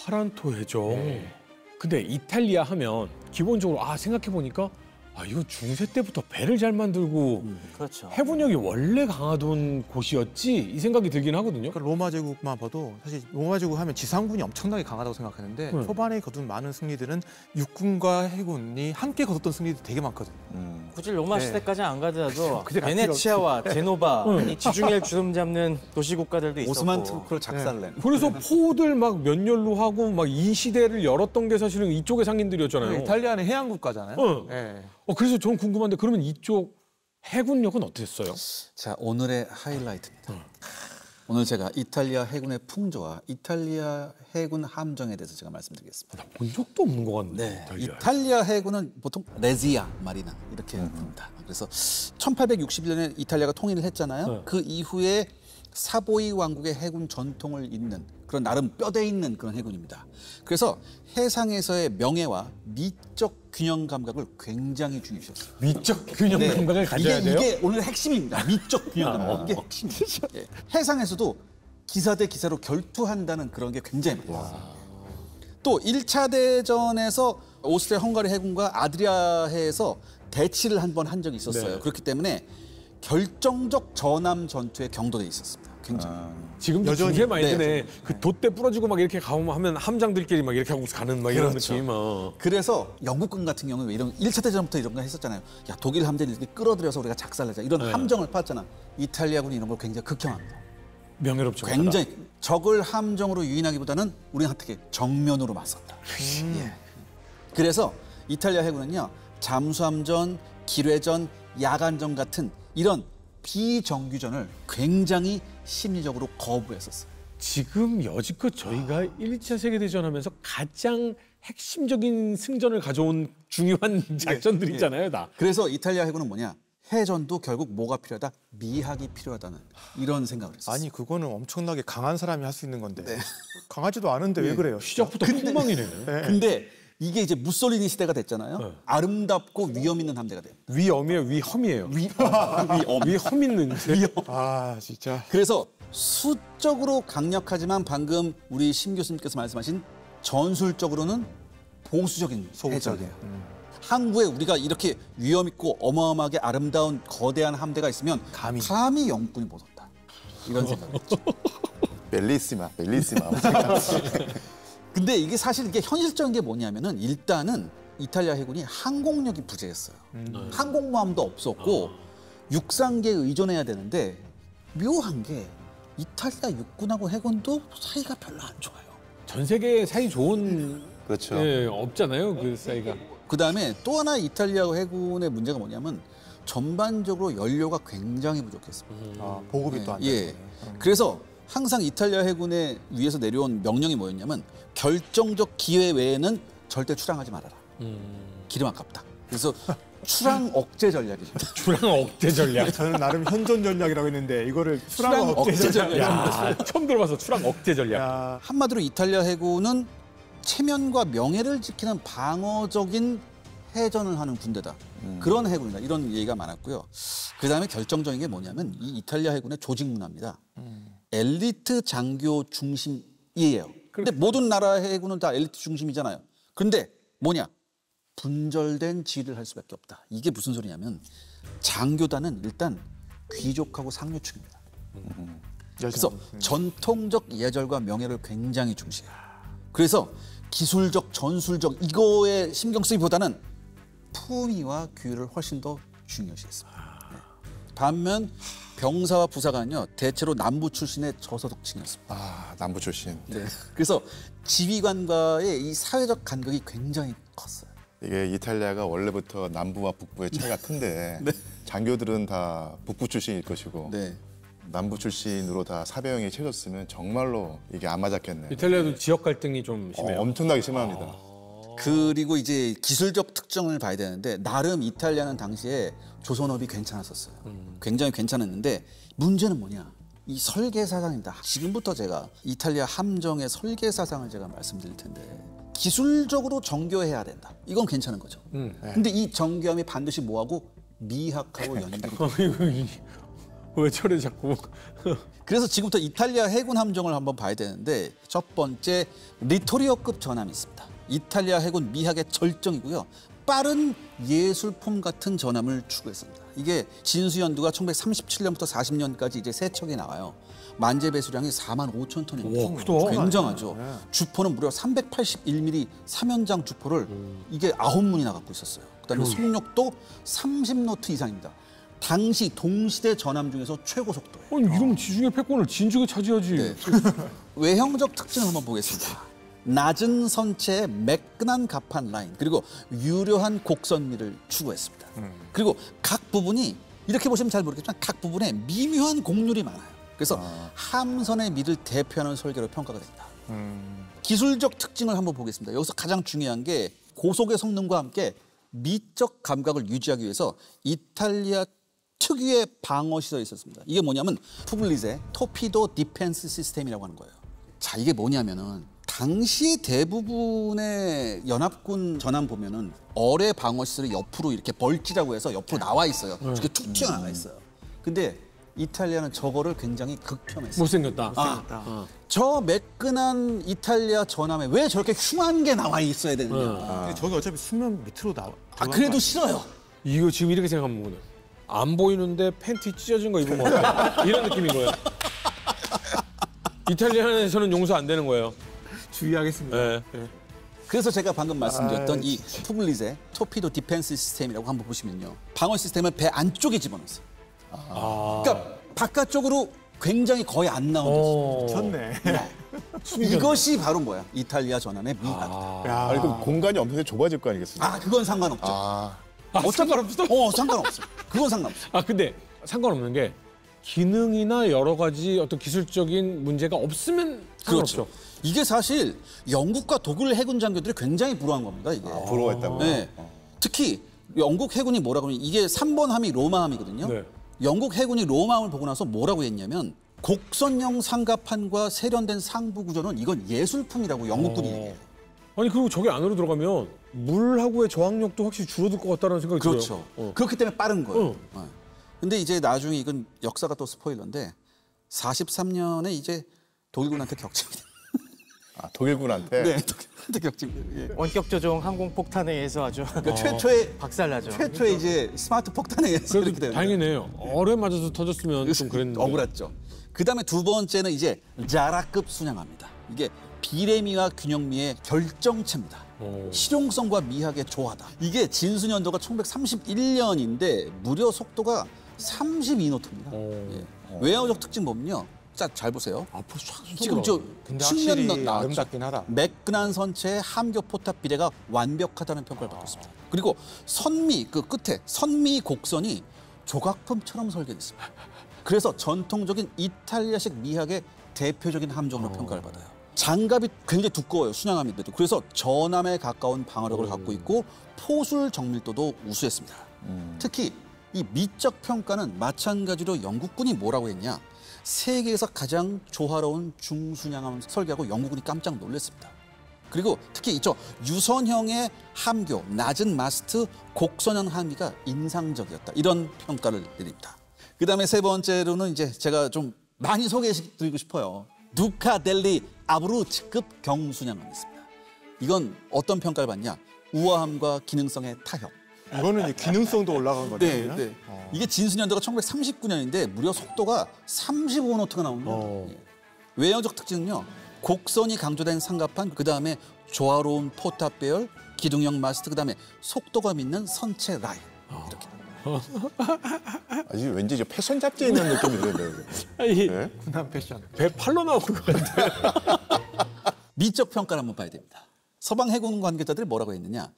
타란토 해전. 근데 이탈리아 하면 기본적으로 생각해 보니까 이거 중세 때부터 배를 잘 만들고 그렇죠. 해군력이 원래 강하던 곳이었지 이 생각이 들긴 하거든요. 그러니까 로마 제국만 봐도 사실 로마 제국 하면 지상군이 엄청나게 강하다고 생각했는데 초반에 거둔 많은 승리들은 육군과 해군이 함께 거뒀던 승리도 되게 많거든요. 굳이 로마 시대까지 안 가더라도 그때 갈 베네치아와 제노바 이 지중해를 주름 잡는 도시 국가들도 있었고 오스만 투르크를 작살낸. 그래서 포들 막 몇 년로 하고 막 이 시대를 열었던 게 사실은 이쪽의 상인들이었잖아요. 이탈리아는 해양 국가잖아요. 네. 그래서 저는 궁금한데 그러면 이쪽 해군력은 어땠어요? 자, 오늘의 하이라이트입니다. 오늘 제가 이탈리아 해군의 풍조와 이탈리아 해군 함정에 대해서 제가 말씀드리겠습니다. 나 본 적도 없는 것 같은데. 네, 이탈리아에. 이탈리아 해군은 보통 레지아 마리나 이렇게 부릅니다. 그래서 1861년에 이탈리아가 통일을 했잖아요. 그 이후에 사보이 왕국의 해군 전통을 잇는 그런 나름 뼈대 있는 그런 해군입니다. 그래서 해상에서의 명예와 미적 균형 감각을 굉장히 중요시했어요. 미적 균형 감각을 가져야 돼요? 이게 오늘 핵심입니다. 미적 균형 감각. 이게 핵심입니다. 예. 해상에서도 기사 대 기사로 결투한다는 그런 게 굉장히 많아요. 또 1차 대전에서 오스트리아 헝가리 해군과 아드리아해에서 대치를 한 번 한 적이 있었어요. 네. 그렇기 때문에 결정적 전함 전투에 경도돼 있었습니다. 굉장히. 지금도 여전히. 중세 많이 네. 드네. 그 돛대 부러지고 막 이렇게 가면 하면 함장들끼리 막 이렇게 하고 가는 막 이런 그렇죠. 느낌. 그래서 영국군 같은 경우는 이런 1차 대전부터 이런 거 했었잖아요. 야, 독일 함대를 이렇게 끌어들여서 우리가 작살내자. 이런 함정을 팠잖아. 이탈리아군이 이런 걸 굉장히 극혐합니다. 명예롭죠. 굉장히 적을 함정으로 유인하기보다는 우리는 어떻게 정면으로 맞섰다. 예. 그래서 이탈리아 해군은요, 잠수함전, 기뢰전, 야간전 같은 이런 비정규전을 굉장히 심리적으로 거부했었어요. 지금 여지껏 저희가 1차 세계대전 하면서 가장 핵심적인 승전을 가져온 중요한 작전들이잖아요, 다. 그래서 이탈리아 해군은 뭐냐? 해전도 결국 뭐가 필요하다? 미학이 필요하다는 이런 생각을 했어요. 아니 그거는 엄청나게 강한 사람이 할 수 있는 건데 강하지도 않은데 왜 그래요? 시작부터 폭망이네. 근데 이게 이제 무솔리니 시대가 됐잖아요. 아름답고 위험 있는 함대가 돼요. 위엄이에요, 위험이에요. 위험 있는. 아 진짜. 그래서 수적으로 강력하지만 방금 우리 심 교수님께서 말씀하신 전술적으로는 보수적인 해전이에요. 항구에 우리가 이렇게 위험 있고 어마어마하게 아름다운 거대한 함대가 있으면 감히 영국군이 못 온다. 이런 생각을 했죠. 벨리시마. 근데 이게 사실 이게 현실적인 게 뭐냐면은 일단은 이탈리아 해군이 항공력이 부재했어요. 항공모함도 없었고 육상계에 의존해야 되는데 묘한 게 이탈리아 육군하고 해군도 사이가 별로 안 좋아요. 전 세계 사이 좋은 그렇죠. 없잖아요, 그 사이가. 그다음에 또 하나 이탈리아 해군의 문제가 뭐냐면 전반적으로 연료가 굉장히 부족했습니다. 보급이 또 안 돼요. 예. 그래서 항상 이탈리아 해군에 위에서 내려온 명령이 뭐였냐면 결정적 기회 외에는 절대 출항하지 말아라. 기름 아깝다. 그래서 출항 억제 전략입니다. 출항 억제 전략. 저는 나름 현존 전략이라고 했는데 이거를 출항 억제 전략. 야, 처음 들어봐서 출항 억제 전략. 야, 한마디로 이탈리아 해군은 체면과 명예를 지키는 방어적인 해전을 하는 군대다. 그런 해군이다. 이런 얘기가 많았고요. 그다음에 결정적인 게 뭐냐면 이 이탈리아 해군의 조직 문화입니다. 엘리트 장교 중심이에요. 근데 모든 나라 해군은 다 엘리트 중심이잖아요. 그런데 뭐냐? 분절된 지휘를 할 수밖에 없다. 이게 무슨 소리냐면 장교단은 일단 귀족하고 상류층입니다. 그래서 전통적 예절과 명예를 굉장히 중시해요. 그래서 기술적, 전술적 이거에 신경 쓰기보다는 품위와 규율을 훨씬 더 중요시했습니다. 네. 반면 병사와 부사관은요 대체로 남부 출신의 저소득층이었습니다. 아, 남부 출신. 네. 그래서 지휘관과의 이 사회적 간극이 굉장히 컸어요. 이게 이탈리아가 원래부터 남부와 북부의 차이가 큰데 장교들은 다 북부 출신일 것이고 네. 남부 출신으로 다 사병이 채워졌으면 정말로 이게 안 맞았겠네. 이탈리아도 지역 갈등이 좀 심해요. 엄청나게 심합니다. 그리고 이제 기술적 특정을 봐야 되는데 나름 이탈리아는 당시에 조선업이 괜찮았었어요. 굉장히 괜찮았는데 문제는 뭐냐? 이 설계 사상입니다. 지금부터 제가 이탈리아 함정의 설계 사상을 제가 말씀드릴 텐데 기술적으로 정교해야 된다. 이건 괜찮은 거죠. 근데 이 정교함이 반드시 뭐하고 미학하고 연결이 왜 저래 자꾸. 그래서 지금부터 이탈리아 해군 함정을 한번 봐야 되는데 첫 번째 리토리오급 전함이 있습니다. 이탈리아 해군 미학의 절정이고요. 빠른 예술품 같은 전함을 추구했습니다. 이게 진수연두가 1937년부터 40년까지 이제 세 척이 나와요. 만재 배수량이 45,000톤입니다. 크다. 굉장하죠. 주포는 무려 381mm 3연장 주포를 이게 9문이나 갖고 있었어요. 그다음에 속력도 30노트 이상입니다. 당시 동시대 전함 중에서 최고 속도예요. 아니 이러면 지중해 패권을 진즉에 차지하지. 네. 외형적 특징을 한번 보겠습니다. 낮은 선체에 매끈한 갑판 라인 그리고 유려한 곡선미를 추구했습니다. 그리고 각 부분이 이렇게 보시면 잘 모르겠지만 각 부분에 미묘한 곡률이 많아요. 그래서 함선의 미를 대표하는 설계로 평가가 됩니다. 기술적 특징을 한번 보겠습니다. 여기서 가장 중요한 게 고속의 성능과 함께 미적 감각을 유지하기 위해서 이탈리아 특유의 방어 시설이 있었습니다. 이게 뭐냐면 푸블리제 토피도 디펜스 시스템이라고 하는 거예요. 자, 이게 뭐냐면은 당시 대부분의 연합군 전함 보면은 어뢰 방어 시설이 옆으로 이렇게 벌지라고 해서 옆으로 나와 있어요. 이렇게 툭 튀어나와 있어요. 근데 이탈리아는 저거를 굉장히 극혐했어요. 못생겼다. 저 매끈한 이탈리아 전함에 왜 저렇게 흉한 게 나와 있어야 되느냐. 근데 저기 어차피 수면 밑으로 나와. 그래도 싫어요. 이거 지금 이렇게 생각하면 뭐냐? 안 보이는데 팬티 찢어진 거 입으면 어때? 이런 느낌인 거예요. 이탈리아에서는 용서 안 되는 거예요. 주의하겠습니다. 네. 네. 그래서 제가 방금 말씀드렸던 이 푸블리제 토피도 디펜스 시스템이라고 한번 보시면요. 방어 시스템을 배 안쪽에 집어넣었어요. 그러니까 바깥쪽으로 굉장히 거의 안 나오는 좋네. 이것이 바로 뭐야? 이탈리아 전함의 미학이다. 아니 그럼 공간이 엄청 좁아질 거 아니겠습니까? 그건 상관없죠. 상관없어? 상관없어. 그건 상관없어. 근데 상관없는 게 기능이나 여러 가지 어떤 기술적인 문제가 없으면 상관없죠. 그렇죠. 이게 사실 영국과 독일 해군 장교들이 굉장히 불우한 겁니다. 이게. 부러워했다고. 네. 특히 영국 해군이 뭐라고 하면 이게 3번 함이 로마함이거든요. 네. 영국 해군이 로마함을 보고 나서 뭐라고 했냐면 곡선형 상갑판과 세련된 상부 구조는 이건 예술품이라고 영국군이 얘기해요. 아니 그리고 저기 안으로 들어가면 물하고의 저항력도 확실히 줄어들 것 같다는 생각이 그렇죠. 들어요. 그렇기 때문에 빠른 거예요. 근데 이제 나중에 이건 역사가 또 스포일러인데 43년에 이제 독일군한테 격침니다. 독일군한테? 네, 독일군한테 격침니다. 예. 원격 조종 항공 폭탄에 의해서 아주 그러니까 최초의 박살나죠. 이제 스마트 폭탄에 의해서 이렇게 되는 거예요. 다행이네요. 얼에 맞아서 터졌으면 좀 그랬는데. 억울했죠. 그다음에 두 번째는 이제 자라급 순양함입니다. 이게 비례미와 균형미의 결정체입니다. 실용성과 미학의 조화다. 이게 진수년도가 1931년인데 무려 속도가 32노트입니다. 외형적 특징 보면요. 잘 보세요. 앞으로 촥 지금 저 근데 측면 확실히 나왔죠. 아름답긴 하다. 매끈한 선체의 함교 포탑 비례가 완벽하다는 평가를 받고 있습니다. 그리고 선미 그 끝에 선미 곡선이 조각품처럼 설계됐습니다. 그래서 전통적인 이탈리아식 미학의 대표적인 함정으로 평가를 받아요. 장갑이 굉장히 두꺼워요. 순양함인데도. 그래서 전함에 가까운 방어력을 갖고 있고 포술 정밀도도 우수했습니다. 특히 이 미적 평가는 마찬가지로 영국군이 뭐라고 했냐. 세계에서 가장 조화로운 중순양함을 설계하고 영국군이 깜짝 놀랐습니다. 그리고 특히 이쪽 유선형의 함교, 낮은 마스트, 곡선형 함의가 인상적이었다. 이런 평가를 내립니다. 그다음에 세 번째로는 이제 제가 좀 많이 소개해드리고 싶어요. 두카델리 아브루츠급 경순양함이 있습니다. 이건 어떤 평가를 받냐? 우아함과 기능성의 타협. 이거는 이제 기능성도 올라간 거죠. 네. 이게 진수년도가 1939년인데 무려 속도가 35노트가 나옵니다. 예. 외형적 특징은요. 곡선이 강조된 상갑판, 그다음에 조화로운 포탑 배열, 기둥형 마스트, 그다음에 속도감 있는 선체 라인. 이렇게. 이게 왠지 이제 패션 잡지에 있는 느낌이 드는데. 아니, 네? 군함 패션. 배 팔로 나온 것 같아. 미적 평가를 한번 봐야 됩니다. 서방 해군 관계자들이 뭐라고 했느냐.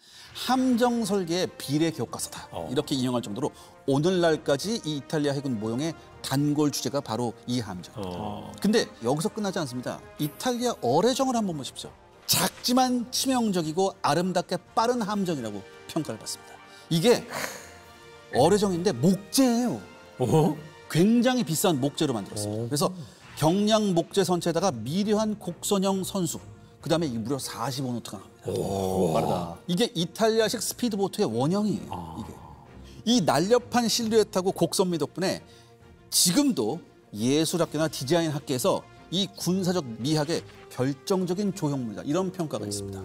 함정 설계의 비례 교과서다. 이렇게 인용할 정도로 오늘날까지 이 이탈리아 해군 모형의 단골 주제가 바로 이 함정. 근데 여기서 끝나지 않습니다. 이탈리아 어뢰정을 한번 보십시오. 작지만 치명적이고 아름답게 빠른 함정이라고 평가를 받습니다. 이게 어뢰정인데 목재예요. 굉장히 비싼 목재로 만들었습니다. 그래서 경량 목재 선체에다가 미려한 곡선형 선수, 그다음에 이 무려 45노트가 나옵니다. 빠르다. 이게 이탈리아식 스피드보트의 원형이에요. 이게. 이 날렵한 실루엣하고 곡선미 덕분에 지금도 예술학교나 디자인 학계에서 이 군사적 미학의 결정적인 조형물이다. 이런 평가가 있습니다.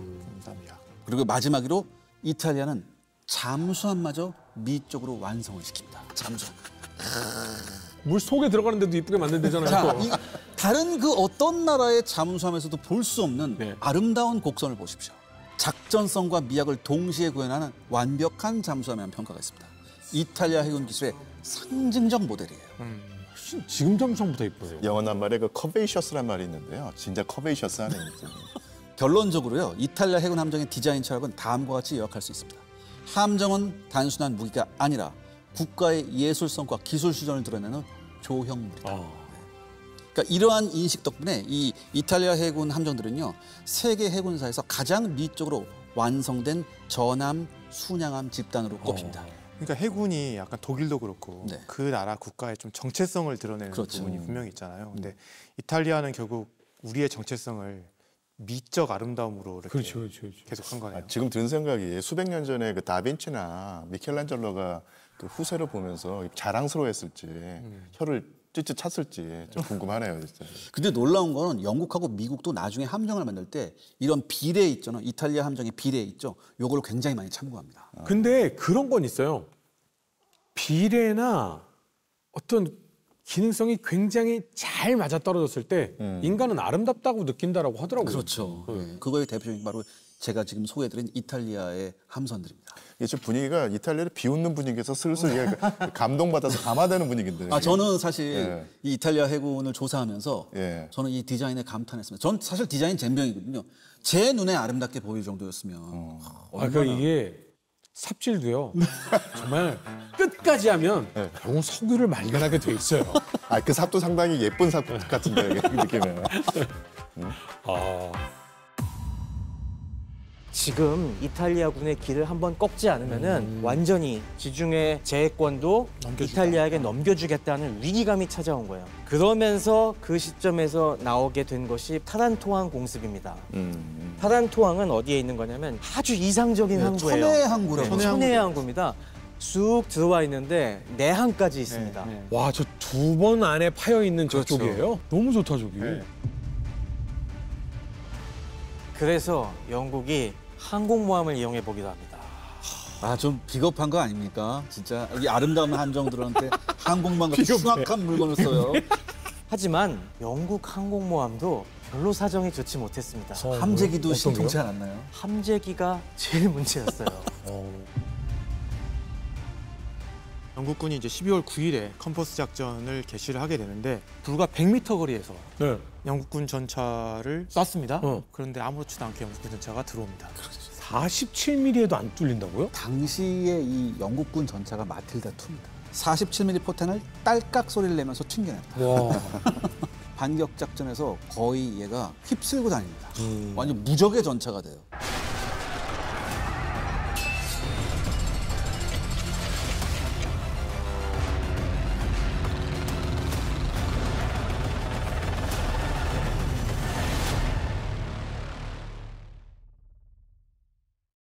그리고 마지막으로 이탈리아는 잠수함마저 미적으로 완성을 시킵니다. 잠수함. 물 속에 들어가는데도 이쁘게 만든대잖아요. 자, 다른 그 어떤 나라의 잠수함에서도 볼 수 없는 네. 아름다운 곡선을 보십시오. 작전성과 미학을 동시에 구현하는 완벽한 잠수함이라는 평가가 있습니다. 이탈리아 해군 기술의 상징적 모델이에요. 지금 잠수함보다 이쁘네요. 영어 낱말에 그 커베이셔스란 말이 있는데요. 진짜 커베이셔스하네. 결론적으로요. 이탈리아 해군 함정의 디자인 철학은 다음과 같이 요약할 수 있습니다. 함정은 단순한 무기가 아니라 국가의 예술성과 기술 수준을 드러내는 조형물이다. 그러니까 이러한 인식 덕분에 이 이탈리아 해군 함정들은요. 세계 해군사에서 가장 미적으로 완성된 전함, 순양함 집단으로 꼽힙니다. 그러니까 해군이 약간 독일도 그렇고 네. 그 나라 국가의 좀 정체성을 드러내는 그렇죠. 부분이 분명히 있잖아요. 근데 이탈리아는 결국 우리의 정체성을 미적 아름다움으로 이렇게 그렇죠. 계속한 거네요. 지금 든 생각이 수백 년 전에 그 다빈치나 미켈란젤로가 그 후세를 보면서 자랑스러워했을지 혀를 ጭጭ 찼을지 좀 궁금하네요. 진짜. 근데 놀라운 거는 영국하고 미국도 나중에 함정을 만들 때 이런 비례 있잖아요. 이탈리아 함정의 비례 있죠. 요걸 굉장히 많이 참고합니다. 근데 그런 건 있어요. 비례나 어떤 기능성이 굉장히 잘 맞아떨어졌을 때 인간은 아름답다고 느낀다라고 하더라고요. 그렇죠. 예. 그거의 대표적인 바로 제가 지금 소개해드린 이탈리아의 함선들입니다. 이게 지금 분위기가 이탈리아를 비웃는 분위기에서 슬슬 이게 감동받아서 감화되는 분위기인데. 아, 저는 사실 예. 이 이탈리아 해군을 조사하면서 예. 저는 이 디자인에 감탄했습니다. 전 사실 디자인 젬병이거든요. 제 눈에 아름답게 보일 정도였으면 그 이게 삽질도요. 정말 끝까지 하면 너무 석유를 발견하게 돼 있어요. 아, 그 삽도 상당히 예쁜 삽 같은데 이게 느낌에. 지금 이탈리아군의 길을 한번 꺾지 않으면은 완전히 지중해 제해권도 이탈리아에게 넘겨주겠다는 위기감이 찾아온 거예요. 그러면서 그 시점에서 나오게 된 것이 타란토항 공습입니다. 타란토항은 어디에 있는 거냐면 아주 이상적인 항구예요. 천혜의 항구라고. 천혜의 항구입니다. 쑥 들어와 있는데 내항까지 있습니다. 와, 저 2번 안에 파여 있는 그렇죠. 저쪽이에요? 너무 좋다 저기. 그래서 영국이 항공모함을 이용해 보기도 합니다. 아, 좀 비겁한 거 아닙니까? 진짜 이 아름다운 함정들한테 항공모함 같은 흉악한 물건을 써요. 하지만 영국 항공모함도 별로 사정이 좋지 못했습니다. 함재기도 어떤 신통치 거요? 않았나요? 함재기가 제일 문제였어요. 영국군이 이제 12월 9일에 컴퍼스 작전을 개시를 하게 되는데 불과 100m 거리에서 네. 영국군 전차를 쐈습니다. 어. 그런데 아무렇지도 않게 영국군 전차가 들어옵니다. 47mm에도 안 뚫린다고요? 당시에 이 영국군 전차가 마틸다 2입니다. 47mm 포탄을 딸깍 소리를 내면서 튕겨냅니다. 와. 반격 작전에서 거의 얘가 휩쓸고 다닙니다. 완전 무적의 전차가 돼요.